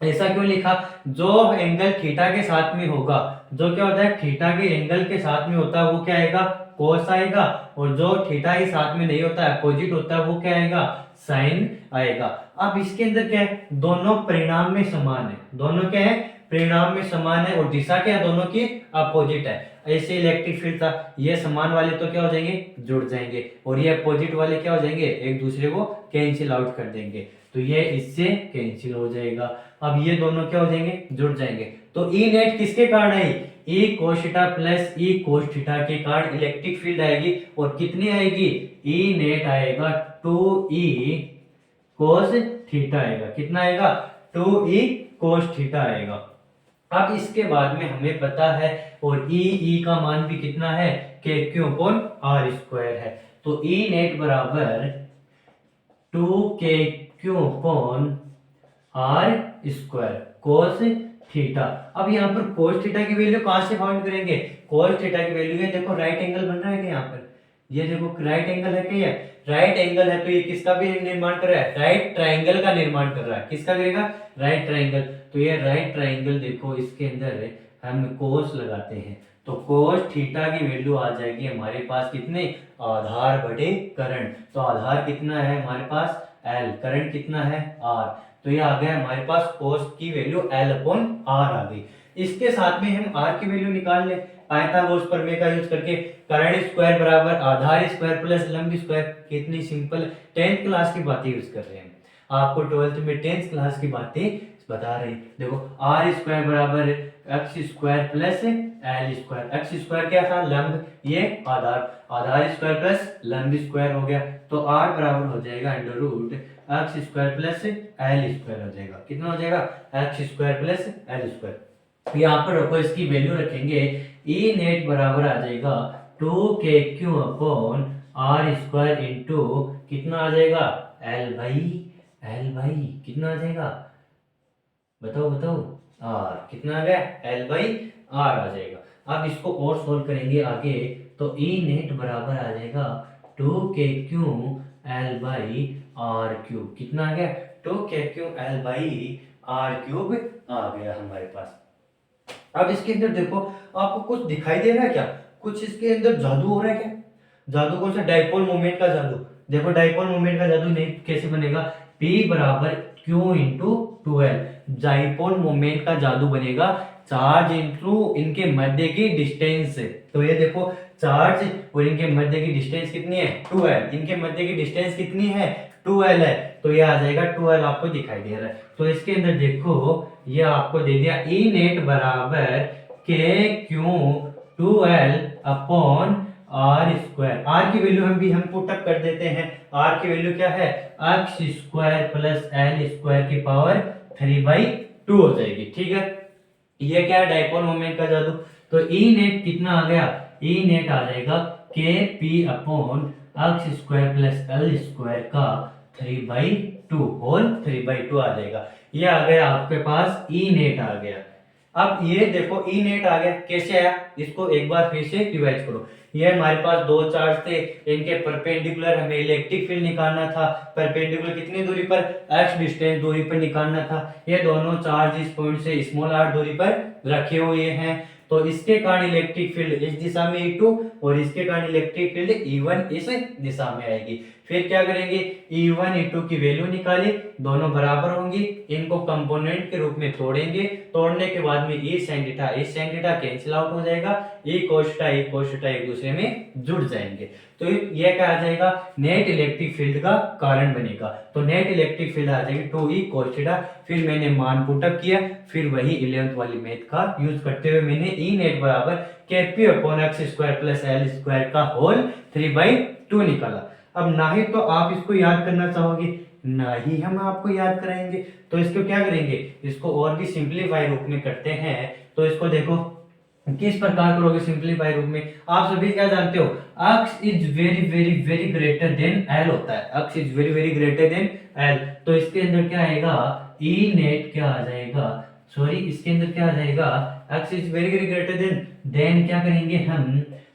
ऐसा क्यों लिखा, जो एंगल थीटा के साथ में होगा, जो क्या होता है थीटा के एंगल के साथ में होता है वो क्या आएगा, कोस आएगा, और जो थीटा के साथ में नहीं होता है, अपोजिट होता है, वो क्या आएगा, साइन आएगा। अब इसके अंदर क्या है, दोनों परिणाम में समान है, दोनों क्या है परिणाम में समान है और दिशा क्या है, दोनों की अपोजिट है। ऐसे इलेक्ट्रिक फील्ड था, ये समान वाले तो क्या हो जाएंगे, जुड़ जाएंगे, और ये अपोजिट वाले क्या हो जाएंगे, एक दूसरे को कैंसिल आउट कर देंगे, तो ये इससे कैंसिल हो जाएगा। अब ये दोनों क्या हो जाएंगे, जुड़ जाएंगे। तो ई नेट किसके कारण आई, ई कोस थीटा प्लस ई कोस थीटा के कारण इलेक्ट्रिक फील्ड आएगी, और कितनी आएगी, ई नेट आएगा 2e कोस थीटा आएगा। कितना आएगा, 2e कोस थीटा आएगा। अब इसके बाद में हमें पता है, और ई का मान भी कितना है, के क्यू अपॉन आर स्क्वायर है। तो ई नेट बराबर 2 q upon r square cos theta. अब यहाँ पर कोस थीटा की वैल्यू कहाँ से फाइंड करेंगे, कोस थीटा की वैल्यू है, देखो राइट एंगल बन रहा है क्या यहाँ पर, ये देखो राइट एंगल है क्या, राइट एंगल है, तो ये किसका भी निर्माण कर रहा है, राइट ट्राइंगल का निर्माण कर रहा है। किसका करेगा, राइट ट्राइंगल। तो ये राइट ट्राइंगल देखो, इसके अंदर हम कोस लगाते हैं, तो कोस थीटा की वैल्यू आ जाएगी हमारे पास कितने, आधार बटे करंट। तो आधार कितना है हमारे पास, एल, करंट कितना है, आर। तो ये आ गया हमारे पास कोस की वैल्यू एल अपॉन आर आ गई। इसके साथ में हम आर की वैल्यू निकाल ले पाइथागोरस प्रमेय का यूज करके, करंट स्क्वायर बराबर आधार स्क्वायर प्लस लंब स्क्वायर। कितनी सिंपल, 10th क्लास की बातें यूज कर रहे हैं, आपको 12th में 10th क्लास की बातें बता रहे हैं। देखो आर स्क्वायर बराबर x square plus L square, x square क्या था, लंब, ये आधार, आधार स्क्वायर प्लस लंब स्क्वायर हो गया। तो आर बराबर हो जाएगा under root x square plus L square हो जाएगा। कितना हो जाएगा, x square plus L square. यहाँ पर रखो, इसकी वैल्यू रखेंगे, ई नेट बराबर आ जाएगा 2 अपॉन आर स्क्वायर इंटू कितना आ जाएगा, एल भाई कितना आ जाएगा, बताओ बताओ, आर। कितना आ गया, एल बाई आर आ जाएगा। अब इसको और सोल्व करेंगे आगे, तो ई नेट बराबर आ जाएगा 2 एल बाई आर क्यूब। कितना आ गया, 2 एल बाई आर क्यूब आ गया हमारे पास। अब इसके अंदर देखो, आपको कुछ दिखाई दे रहा है क्या, कुछ इसके अंदर जादू हो रहा है क्या, जादू कौन सा, डाइपोल मोमेंट का जादू। देखो डाइपोल मोमेंट का जादू नहीं कैसे बनेगा, P बराबर Q into 2L, dipole moment का जादू बनेगा चार्ज इंटू इनके मध्य की डिस्टेंस से। तो ये देखो चार्ज और इनके मध्य की डिस्टेंस कितनी है, 2L, इनके मध्य की डिस्टेंस कितनी है, 2L है, तो ये आ जाएगा 2L, आपको दिखाई दे रहा है। तो इसके अंदर देखो, ये आपको दे दिया E नेट बराबर KQ 2L upon r square. R की वैल्यू हम पुटअप कर देते हैं, आर की वैल्यू क्या है, x square plus L square की पावर 3/2 हो जाएगी। ठीक है, ये क्या है, डाइपोल मोमेंट का जादू। तो ई नेट कितना आ गया, ई नेट आ जाएगा k p upon X square plus L square का 3/2 होल 3/2 आ जाएगा। ये आ गया आपके पास, ई नेट आ गया। अब ये देखो ई नेट आ गया, कैसे आया, इसको एक बार फिर से रिवाइज करो। ये हमारे पास दो चार्ज थे, इनके परपेंडिकुलर हमें इलेक्ट्रिक फील्ड निकालना था, परपेंडिकुलर कितनी दूरी पर, x डिस्टेंस दूरी पर निकालना था। ये दोनों चार्ज इस पॉइंट से स्मॉल r दूरी पर रखे हुए हैं, तो इसके कारण इलेक्ट्रिक फील्ड इस दिशा में E2 और इसके कारण इलेक्ट्रिक फील्ड E1 इस दिशा में आएगी। फिर क्या करेंगे, E1 E2 की वैल्यू निकाले, दोनों बराबर होंगी, इनको कंपोनेंट के रूप में तोड़ेंगे, तोड़ने के बाद में E sin theta cancel out हो जाएगा, E cos थीटा एक दूसरे में जुड़ जाएंगे। तो ये क्या आ जाएगा, नेट इलेक्ट्रिक फील्ड का कारण बनेगा। तो नेट इलेक्ट्रिक फील्ड आ जाएगी 2E cos थीटा। फिर मैंने मान पुटअप किया, फिर वही 11th वाली मैथ का यूज करते हुए मैंने E नेट बराबर KP upon X square plus L square का होल 3/2 निकाला। अब ना ही तो आप इसको याद करना चाहोगे, ना ही हम आपको याद कराएंगे, तो इसको क्या करेंगे, इसको और भी सिंपलीफाई रूप में करते हैं। तो इसको देखो किस प्रकार करोगे सिंपलीफाई रूप में, आप सभी क्या जानते हो, x is very very very greater then l होता है, x is very very greater then l। तो इसके अंदर क्या आएगा, E नेट क्या आ जाएगा, सॉरी इसके अंदर क्या आ जाएगा, x is very very greater than क्या करेंगे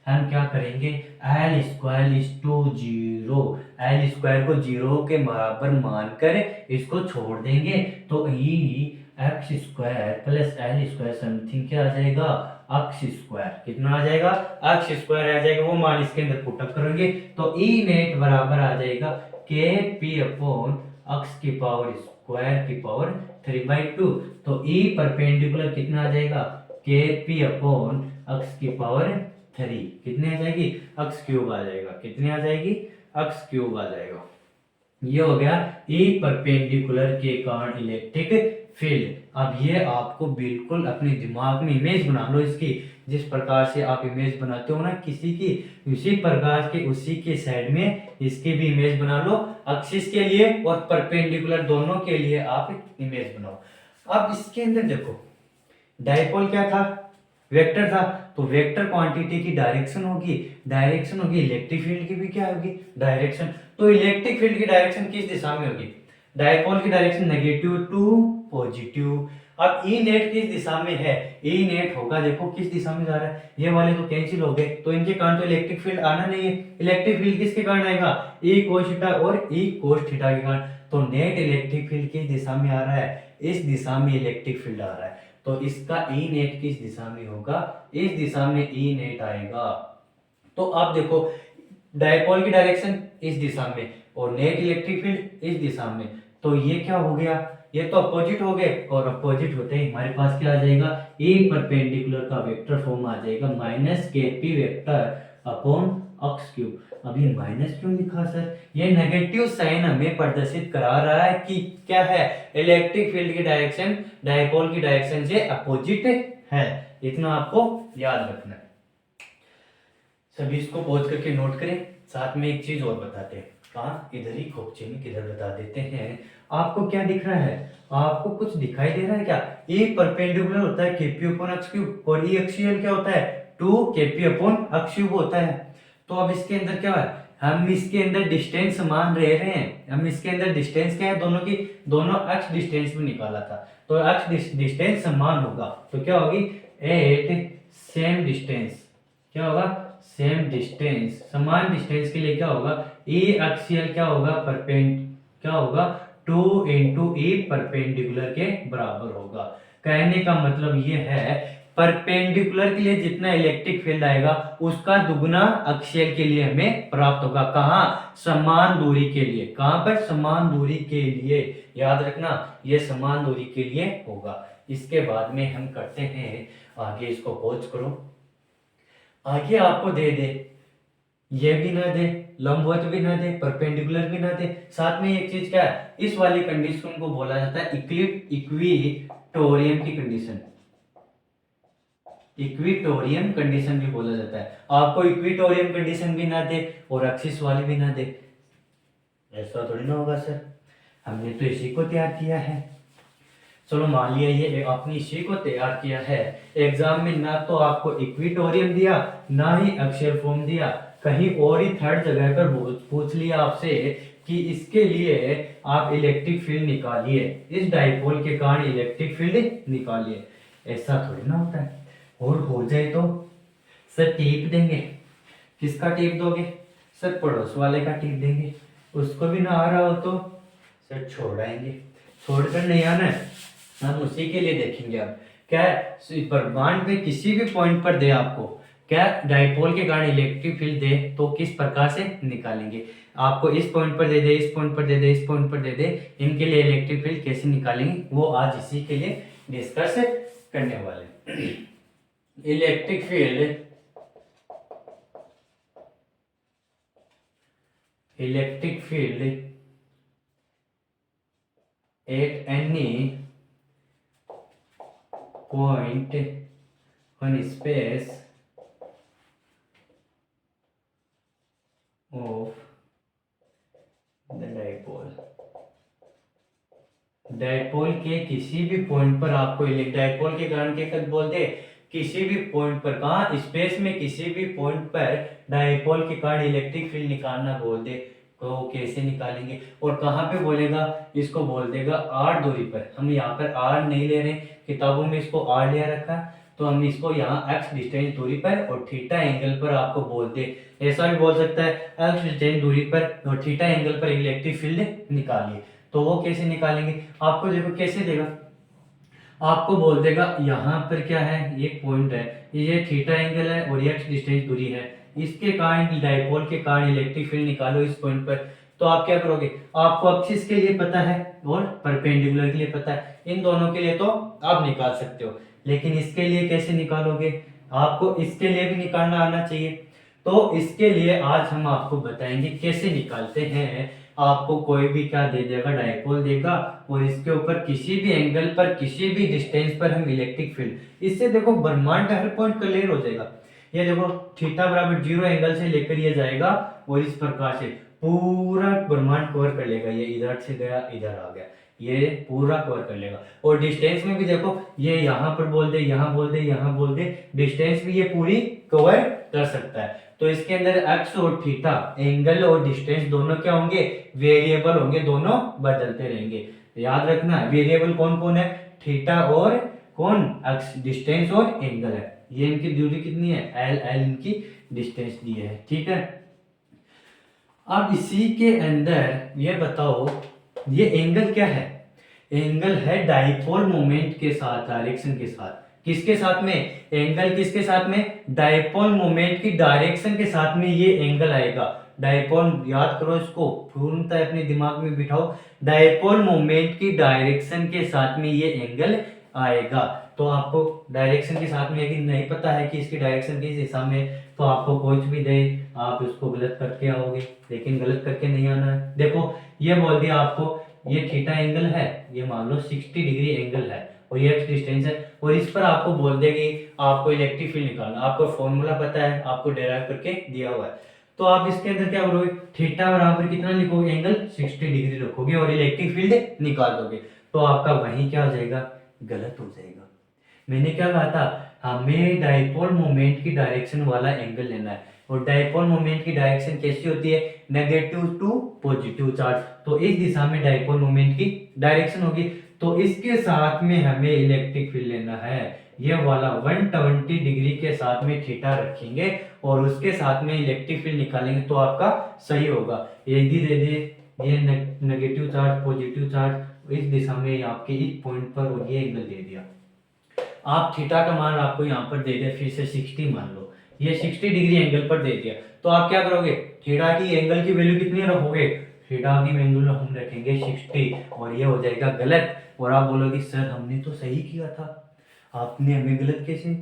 हम क्या करेंगे, L square is to 0, L square को 0 के बराबर मानकर इसको छोड़ देंगे, तो E X square plus L square something क्या आ जाएगा, एक्स स्क्वायर। कितना आ जाएगा, एक्स स्क्वायर आ जाएगा, वो मान इसके अंदर पुटअप करेंगे, तो ई नेट बराबर आ जाएगा के पी अपॉन एक्स की पावर स्क्वायर की पावर 3/2। तो ई परपेंडिकुलर कितना आ जाएगा, के पी अपॉन अक्स की पावर 3, कितने आ जाएगी, अक्स क्यूब आ जाएगा, कितने आ जाएगी, अक्स क्यूब आ जाएगा। ये हो गया ई परपेंडिकुलर के कारण इलेक्ट्रिक फील्ड। अब ये आपको बिल्कुल अपने दिमाग में इमेज बना लो इसकी, जिस प्रकार से आप इमेज बनाते हो ना किसी की, उसी प्रकार के उसी के साइड में इसकी भी इमेज बना लो, एक्सिस के लिए और परपेंडिकुलर दोनों के लिए आप इमेज बनाओ। अब इसके अंदर देखो, डाइपोल क्या था, वेक्टर था, तो वेक्टर क्वांटिटी की डायरेक्शन होगी इलेक्ट्रिक फील्ड की भी क्या होगी, डायरेक्शन। तो इलेक्ट्रिक फील्ड की डायरेक्शन किस दिशा में होगी, डाइपोल की डायरेक्शन नेगेटिव टू पॉजिटिव। अब ई नेट किस दिशा में है, ई नेट होगा देखो किस दिशा में जा रहा है, ये वाले तो कैंसिल हो गए, तो इनके कारण तो इलेक्ट्रिक फील्ड आना नहीं है। इलेक्ट्रिक फील्ड किसके कारण आएगा, ई कोस थीटा और ई कोस थीटा के कारण। तो नेट इलेक्ट्रिक फील्ड किस दिशा में आ रहा है, इस दिशा में इलेक्ट्रिक फील्ड आ रहा है, तो इसका ई नेट किस दिशा में होगा, इस दिशा में ई नेट आएगा। तो आप देखो डाइपोल की डायरेक्शन इस दिशा में और नेट इलेक्ट्रिक फील्ड इस दिशा में, तो ये क्या हो गया, ये तो अपोजिट हो गए, और अपोजिट होते ही हमारे पास क्या आ जाएगा, ए परपेंडिकुलर का वेक्टर फॉर्म आ जाएगा माइनस के P vector upon x cube. अभी माइनस क्यों लिखा सर, ये नेगेटिव साइन हमें प्रदर्शित करा रहा है कि क्या है, इलेक्ट्रिक फील्ड की डायरेक्शन डाइपोल की डायरेक्शन से अपोजिट है, इतना आपको याद रखना है। सभी इसको पॉज करके नोट करें। साथ में एक चीज और बताते हैं, कहाँ, इधर ही खोपचे में किधर बता देते हैं। आपको क्या दिख रहा है, आपको कुछ दिखाई दे रहा है क्या, ए परपेंडिकुलर होता है केपी अपॉन अक्स क्यूब और ई एक्सियल क्या होता है 2 केपी अपॉन अक्स क्यूब होता है। तो अब इसके अंदर क्या है, हम इसके अंदर डिस्टेंस मान रहे हैं, हम इसके अंदर डिस्टेंस क्या है दोनों की, दोनों एक्स डिस्टेंस में निकाला था, तो एक्स डिस्टेंस समान होगा, तो क्या होगी एट सेम डिस्टेंस, क्या होगा सेम डिस्टेंस, समान डिस्टेंस के लिए क्या होगा, ई एक्सियल क्या होगा क्या होगा 2 इंटू ई परपेंडिकुलर के बराबर होगा। कहने का मतलब ये है परपेंडिकुलर के लिए जितना इलेक्ट्रिक फील्ड आएगा उसका दुगना अक्षीय के लिए हमें प्राप्त होगा, कहाँ, समान दूरी के लिए, कहां पर, समान दूरी के लिए, याद रखना ये समान दूरी के लिए होगा। इसके बाद में हम करते हैं आगे, इसको पॉज करो, आगे आपको दे दे, ये भी ना दे, लंबवत भी ना दे, परपेंडिकुलर भी ना दे, साथ में एक चीज क्या है, इस वाली कंडीशन को बोला जाता है इक्विटोरियम की कंडीशन, इक्विटोरियम कंडीशन भी बोला जाता है। आपको इक्विटोरियम कंडीशन भी ना दे और एक्सिस वाली भी ना दे, ऐसा थोड़ी ना होगा सर, हमने तो इसी को तैयार किया है। चलो मान लिया ये आपने इसी को तैयार किया है, एग्जाम में ना तो आपको इक्विटोरियम दिया ना ही अक्षर फॉर्म दिया, कहीं और ही थर्ड जगह पर पूछ लिया आपसे कि इसके लिए आप इलेक्ट्रिक फील्ड निकालिए, इस डाइपोल के कारण इलेक्ट्रिक फील्ड निकालिए, ऐसा थोड़ी ना होता है। और हो जाए तो सर टिप देंगे, किसका टिप दोगे, सर पड़ोस वाले का टिप देंगे, उसको भी ना आ रहा हो तो सर छोड़ाएंगे, छोड़कर नहीं आना है, हम उसी के लिए देखेंगे। अब क्या है, ब्रह्मांड पे किसी भी पॉइंट पर दे आपको क्या डाइपोल के कारण इलेक्ट्रिक फील्ड दे तो किस प्रकार से निकालेंगे, आपको इस पॉइंट पर दे दे, इस पॉइंट पर दे दे, इस पॉइंट पर दे दे, इनके लिए इलेक्ट्रिक फील्ड कैसे निकालेंगे वो आज इसी के लिए डिस्कस करने वाले। Electric field, electric field at any point on space of the dipole, dipole के किसी भी पॉइंट पर आपको डाइपोल के कारण क्या बोलते, किसी भी पॉइंट पर, कहाँ, स्पेस में किसी भी पॉइंट पर डाइपोल के कारण इलेक्ट्रिक फील्ड निकालना बोल दे तो कैसे निकालेंगे, और कहाँ पे बोलेगा, इसको बोल देगा आर दूरी पर। हम यहाँ पर आर नहीं ले रहे, किताबों में इसको आर लिया रखा, तो हम इसको यहाँ एक्स डिस्टेंस दूरी पर और थीटा एंगल पर आपको बोल दे, ऐसा भी बोल सकता है एक्स डिस्टेंस दूरी पर और थीटा एंगल पर इलेक्ट्रिक फील्ड निकालिए। तो वो कैसे निकालेंगे, आपको देखो कैसे देगा, आपको बोल देगा यहाँ पर क्या है, ये पॉइंट है, ये थीटा एंगल है और ये एक्स डिस्टेंस दूरी है, इसके कारण डाइपोल के कारण इलेक्ट्रिक फील्ड निकालो इस पॉइंट पर, तो आप क्या करोगे, आपको एक्सिस के लिए पता है और परपेंडिकुलर के लिए पता है, इन दोनों के लिए तो आप निकाल सकते हो, लेकिन इसके लिए कैसे निकालोगे, आपको इसके लिए भी निकालना आना चाहिए। तो इसके लिए आज हम आपको बताएंगे कैसे निकालते हैं। आपको कोई भी क्या दे देगा, डायपोल देगा, और इसके ऊपर किसी भी एंगल पर किसी भी डिस्टेंस पर हम इलेक्ट्रिक फील्ड, इससे देखो ब्रह्मांड का हर पॉइंट क्लियर हो जाएगा। ये देखो थीटा बराबर 0 एंगल से लेकर ये जाएगा और इस प्रकार से पूरा ब्रह्मांड कवर कर लेगा। ये इधर से गया इधर आ गया, ये पूरा कवर कर लेगा। और डिस्टेंस में भी देखो, ये यहाँ पर बोल दे, यहाँ बोल दे, यहाँ बोल दे, डिस्टेंस भी ये पूरी कवर कर सकता है। तो इसके अंदर एक्स और थीटा, एंगल और डिस्टेंस दोनों क्या होंगे, वेरिएबल होंगे, दोनों बदलते रहेंगे। याद रखना वेरिएबल कौन कौन है, थीटा और कौन, एक्स, डिस्टेंस और एंगल है। ये इनकी दूरी कितनी है, एल, एल इनकी डिस्टेंस दी है, ठीक है। अब इसी के अंदर ये बताओ, ये एंगल क्या है, एंगल है डाइपोल मोमेंट के साथ, डायरेक्शन के साथ। किसके साथ में, एंगल किसके साथ में, डाइपोल मोमेंट की डायरेक्शन के साथ में ये एंगल आएगा। डाइपोल याद करो, इसको पूर्णतः अपने दिमाग में बिठाओ, डाइपोल मोमेंट की डायरेक्शन के साथ में ये एंगल आएगा। तो आपको डायरेक्शन के साथ में यदि नहीं पता है कि इसकी डायरेक्शन किस दिशा में, तो आपको कुछ भी दे आप उसको गलत करके आओगे, लेकिन गलत करके नहीं आना है। देखो ये बोल दिया आपको, ये थीटा एंगल है, ये मान लो 60 डिग्री एंगल है, और ये एक्स डिस्टेंस है, और इस पर आपको बोल देगी आपको इलेक्ट्रिक फील्ड निकालना, आपको फॉर्मूला पता है, आपको डेराइव करके दिया हुआ है। तो आप इसके अंदर क्या करोगे, थीटा बराबर कितना लिखोगे, एंगल 60 डिग्री रखोगे और इलेक्ट्रिक फील्ड निकाल दोगे। तो आपका वहीं क्या हो जाएगा, गलत हो जाएगा। मैंने क्या कहा था, हमें डाइपोल मोमेंट की डायरेक्शन वाला एंगल लेना है, और डाइपोल मोमेंट की डायरेक्शन कैसी होती है, नेगेटिव टू पॉजिटिव चार्ज। तो इस दिशा में डाइपोल मोमेंट की डायरेक्शन होगी, तो इसके साथ में हमें इलेक्ट्रिक फील्ड लेना है, ये वाला 120 डिग्री के साथ में थीटा रखेंगे और उसके साथ में इलेक्ट्रिक फील्ड निकालेंगे, तो आपका सही होगा। ये दी दे दे, ये नेगेटिव चार्ज पॉजिटिव चार्ज इस दिशा में आपके इस पॉइंट पर, और ये एंगल दे दिया। आप थीटा का मान आपको यहाँ पर दे दिया, फिर से 60 मान लो, ये 60 डिग्री एंगल पर दे दिया। तो आप क्या करोगे, थीटा की एंगल की वैल्यू कितनी रखोगे, थीटा की एंगल हम रखेंगे 60, और ये हो जाएगा गलत। और आप बोलोगे सर हमने तो सही किया था, आपने हमें गलत कैसे,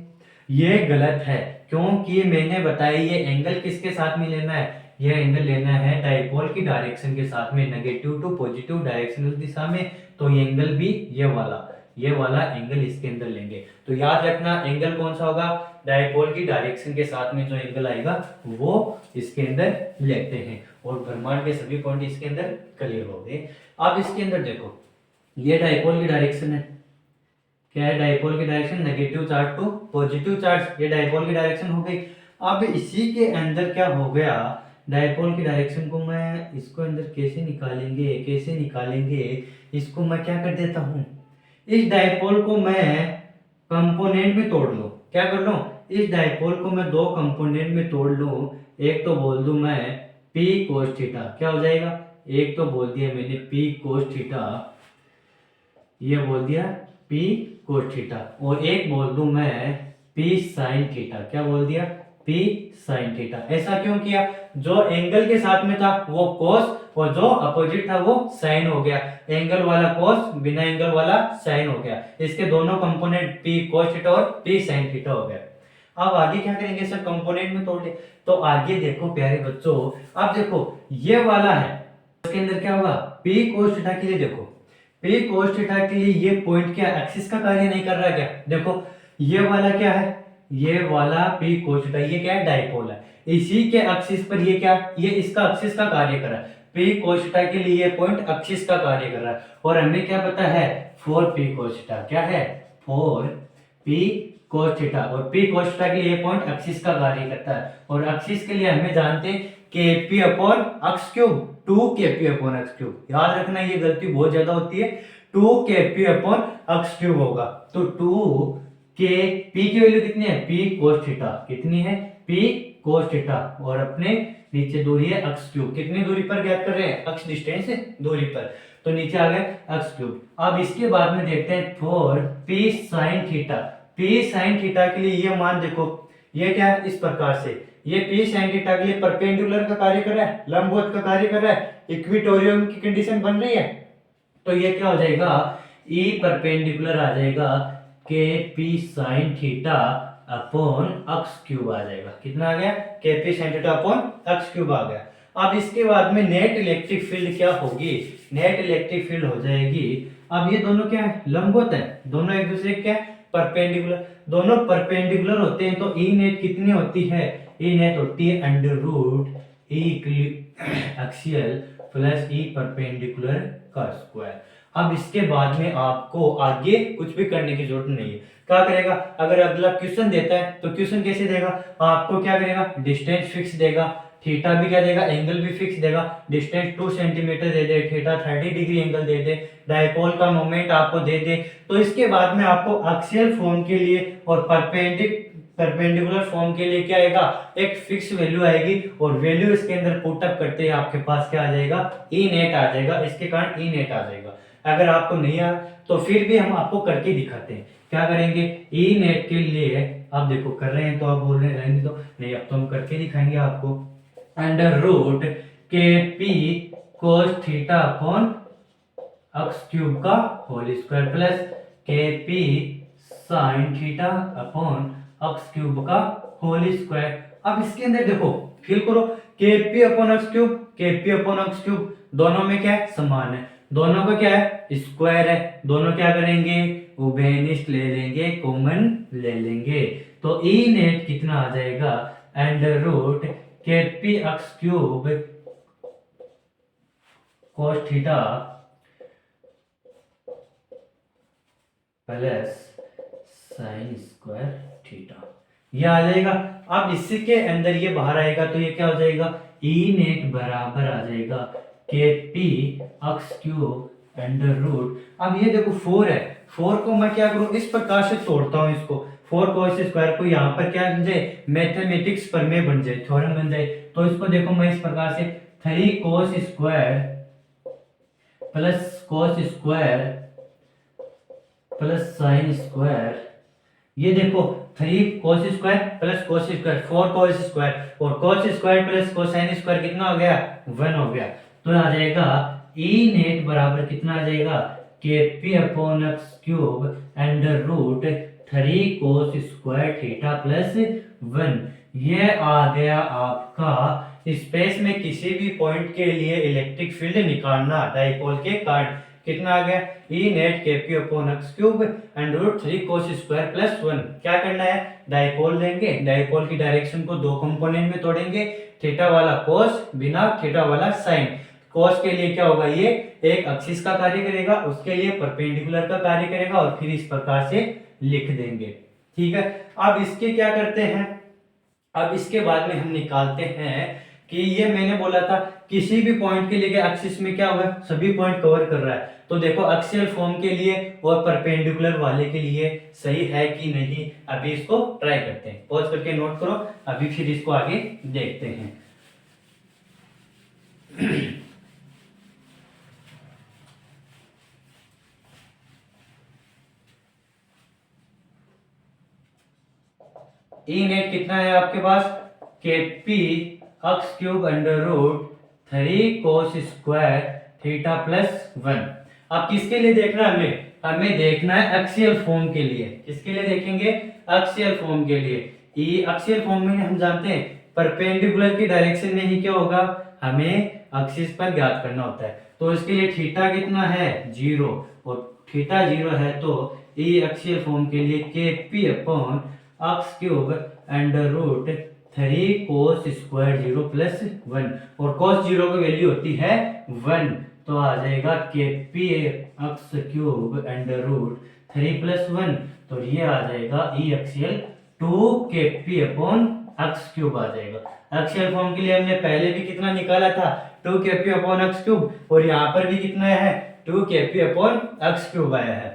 ये गलत है क्योंकि मैंने बताया ये एंगल किसके साथ में लेना है, ये एंगल लेना है डाइपोल की डायरेक्शन के साथ में, नेगेटिव टू पॉजिटिव डायरेक्शनल दिशा में। तो ये एंगल भी ये वाला एंगल इसके अंदर लेंगे। तो याद रखना एंगल कौन सा होगा, डाइपोल की डायरेक्शन के साथ में जो एंगल आएगा वो इसके अंदर लेते हैं, और ब्रह्मांड के सभी पॉइंट इसके अंदर क्लियर हो गए। अब इसके अंदर देखो, ये डाइपोल की डायरेक्शन है, क्या है डाइपोल की direction, negative charge to positive charge, ये डाइपोल की डायरेक्शन हो गई। अब इसी के अंदर क्या हो गया, डाइपोल की डायरेक्शन को मैं इसको अंदर कैसे निकालेंगे, इसको मैं क्या कर देता हूँ, इस डाइपोल को मैं कंपोनेंट में तोड़ लो, क्या कर लो, इस डाइपोल को मैं दो कंपोनेंट में तोड़ लूं। एक तो बोल दूं मैं P cos थीटा, क्या हो जाएगा, एक तो बोल दिया मैंने P cos थीटा, ये बोल दिया P cos थीटा, और एक बोल दूं मैं P sin थीटा, क्या बोल दिया, P sin थीटा। ऐसा क्यों किया, जो एंगल के साथ में था वो cos, और जो अपोजिट था वो साइन हो गया, एंगल वाला cos, बिना एंगल वाला साइन हो गया, इसके दोनों कंपोनेंट P cos थीटा और P sin थीटा हो गया। अब आगे क्या करेंगे सर, कंपोनेंट में तोड़ ले, तो आगे देखो प्यारे बच्चों, अब देखो ये वाला है, इसके अंदर क्या होगा, P cos थीटा के लिए देखो, P cos थीटा के लिए ये पॉइंट क्या एक्सिस का कार्य नहीं कर रहा क्या, देखो ये वाला क्या है, ये वाला P cos थीटा, ये क्या है, डाइपोल है, इसी के एक्सिस पर ये क्या, ये इसका एक्सिस का कार्य कर रहा है, P cos थीटा के लिए ये पॉइंट एक्सिस का कार्य कर रहा है, और हमें क्या पता है 4P cos थीटा, क्या है 4P cos थीटा, और P cos थीटा के लिए ये पॉइंट एक्सिस का कार्य करता है, और एक्सिस के लिए हमें जानते हैं KP upon x cube, 2KP upon x cube. याद रखना ये गलती बहुत ज्यादा होती है, 2KP अपॉन एक्स क्यूब होगा, तो 2P की वैल्यू कितनी है, P cos थीटा, कितनी है P cos थीटा, और अपने नीचे दूरी है एक्स क्यूब, कितनी दूरी पर ज्ञात कर रहे हैं, एक्स डिस्टेंस दूरी पर, तो नीचे आ गए एक्स क्यूब। अब इसके बाद में देखते हैं 4P sin theta, P sin theta के लिए ये मान देखो, ये क्या है इस प्रकार से, ये पी साइन थीटा के लिए परपेंडिकुलर का कार्य कर रहा है, लंबवत का कार्य कर रहा है, इक्विटोरियम की कंडीशन बन रही है। तो ये क्या हो जाएगा, ई परपेंडिकुलर आ जाएगा k P sine theta upon x cube आ जाएगा। कितना आ गया, के P sine theta upon x cube आ गया। अब इसके बाद में नेट इलेक्ट्रिक फील्ड क्या होगी, नेट इलेक्ट्रिक फील्ड हो जाएगी, अब ये दोनों क्या है, लंबवत है, दोनों एक दूसरे के क्या है, परपेंडिकुलर, दोनों परपेंडिकुलर होते हैं तो ई नेट कितनी होती है, ई नेट होती है अंडर रूट ई एक्सियल प्लस ई परपेंडिकुलर का स्क्वायर। अब इसके बाद में आपको आगे कुछ भी करने की जरूरत नहीं है। क्या करेगा, अगर अगला क्वेश्चन देता है तो क्वेश्चन कैसे देगा, आपको क्या करेगा, डिस्टेंस फिक्स देगा, थीटा भी क्या देगा, एंगल भी फिक्स देगा, डिस्टेंस 2 सेंटीमीटर दे दे, थीटा 30 डिग्री एंगल दे दे, डायपोल का मोमेंट आपको दे दे, तो इसके बाद में आपको एक्सियल फॉर्म के लिए और परपेंडिकुलर फॉर्म के लिए क्या आएगा, एक फिक्स वैल्यू आएगी, और वैल्यू इसके अंदर पुटअप करते हैं आपके पास क्या आ जाएगा, ई नेट आ जाएगा, इसके कारण ई नेट आ जाएगा। अगर आपको नहीं आ तो फिर भी हम आपको करके दिखाते हैं। क्या करेंगे, ई नेट के लिए आप देखो कर रहे हैं तो आप बोल रहे हैं रहने दो, नहीं अब तो हम करके दिखाएंगे आपको। Under root K P cos theta upon x cube का होल स्क्वायर प्लस के P sine theta upon x cube का होल स्क्वायर। अब इसके अंदर देखो फिल करो, के पी अपॉन अक्स क्यूब, के पी अपॉन अक्स क्यूब दोनों में क्या है, समान है, दोनों का क्या है, स्क्वायर है, दोनों क्या करेंगे, उभयनिष्ठ ले लेंगे, कॉमन ले लेंगे, तो ई नेट कितना आ जाएगा, under root K P x cube cos theta plus sine square theta, ये आ जाएगा। अब इसी के अंदर ये बाहर आएगा तो ये क्या हो जाएगा, ई नेट बराबर आ जाएगा k P x cube under root. अब ये देखो 4 है, 4 को मैं क्या करूं, इस प्रकार से तोड़ता हूं इसको, 4 कोस स्क्वायर को यहाँ पर क्या बन जाए, मैथमेटिक्स पर में बन जाए, थ्योरम बन जाए। तो इसको देखो मैं इस प्रकार से 3 cos square plus cos square plus sine square, ये देखो 3 cos square plus cos square 4 cos square, और cos square plus cosine square कितना हो गया, 1 हो गया। तो आ जाएगा ई नेट बराबर कितना आ जाएगा, k p upon x cube under root 3 cos square theta plus 1। ये आ गया आपका स्पेस में किसी भी पॉइंट के लिए इलेक्ट्रिक फील्ड निकालना डाइपोल के कारण। कितना आ गया, E net k p upon x cube under root 3 cos square plus 1। क्या करना है, डाइपोल लेंगे, डाइपोल की डायरेक्शन को दो कंपोनेंट में तोड़ेंगे, थीटा वाला कोस बिना थीटा वाला साइन। कोस के लिए क्या होगा, ये एक एक्सिस का कार्य करेगा, उसके लिए परपेंडिकुलर का कार्य करेगा, और फिर इस प्रकार से लिख देंगे। ठीक है, अब इसके क्या करते हैं, अब इसके बाद में हम निकालते हैं कि ये मैंने बोला था किसी भी पॉइंट के लिए एक्सिस में क्या होगा, सभी पॉइंट कवर कर रहा है। तो देखो एक्सियल फॉर्म के लिए और परपेंडिकुलर वाले के लिए सही है कि नहीं, अभी इसको ट्राई करते हैं, पॉज करके नोट करो, अभी फिर इसको आगे देखते हैं। ई नेट कितना है आपके पास, K P x cube under root 3 cos square theta plus 1। अब किसके लिए देखना है हमें, हमें देखना है एक्सियल फॉर्म के लिए। किसके लिए देखेंगे, एक्सियल फॉर्म के लिए। ई एक्सियल फॉर्म में हम जानते हैं परपेंडिकुलर की डायरेक्शन में ही क्या होगा, हमें एक्सिस पर ज्ञात करना होता है। तो इसके लिए थीटा कितना है, 0, और थीटा 0 है तो ई एक्सियल फॉर्म के लिए k p upon x cube under root 3 cos square 0 plus 1, और कोस 0 की वैल्यू होती है 1, तो आ जाएगा k p x cube under root 3 plus 1, तो ये आ जाएगा E axial 2 k p upon x cube आ जाएगा। एक्सियल फॉर्म के लिए हमने पहले भी कितना निकाला था, 2 k p upon x cube, और यहाँ पर भी कितना है, 2 k p upon x cube आया है।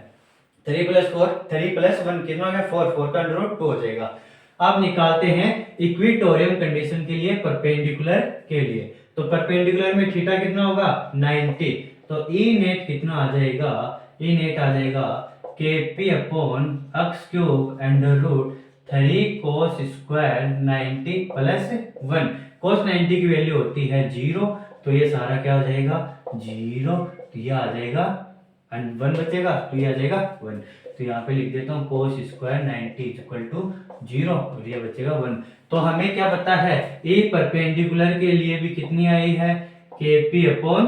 3 प्लस 4, 3 प्लस 1 कितना हो गया, 4, 4 का अंडर रूट 2 हो जाएगा। अब निकालते हैं इक्विटोरियम कंडीशन के लिए परपेंडिकुलर के लिए। तो परपेंडिकुलर में थीटा कितना होगा, 90, तो ई नेट कितना आ जाएगा, ई नेट आ जाएगा k p upon x cube under root 3 cos square 90 plus 1। cos 90 की वैल्यू होती है 0, तो ये सारा क्या हो जाएगा 0, तो ये आ जाएगा 1 बचेगा, तो ये आ जाएगा 1। तो यहाँ पे लिख देता हूँ cos स्क्वायर 90 इक्वल टू 0 और ये बचेगा 1। तो हमें क्या पता है ए परपेंडिकुलर के लिए भी कितनी आई है, KP अपॉन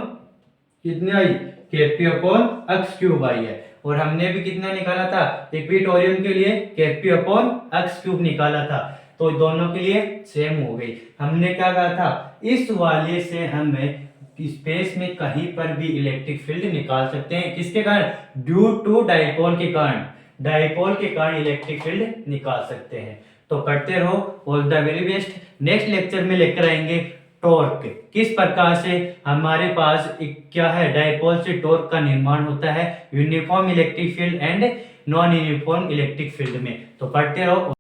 कितनी आई, KP अपॉन एक्स क्यूब आई है। और हमने भी कितना निकाला था इक्वेटोरियम के लिए, KP अपॉन एक्स क्यूब निकाला था। तो दोनों के लिए सेम हो गई। हमने क्या कहा था, इस वाले से हमें स्पेस में कहीं पर भी इलेक्ट्रिक फील्ड निकाल सकते हैं। किसके कारण, ड्यू टू डाइपोल के कारण, डाइपोल के कारण इलेक्ट्रिक फील्ड निकाल सकते हैं। तो पढ़ते रहो, all the very best. Next lecture में लेकर आएंगे टॉर्क, किस प्रकार से हमारे पास क्या है, डाइपोल से टॉर्क का निर्माण होता है uniform electric field and non uniform electric field में। तो पढ़ते रहो।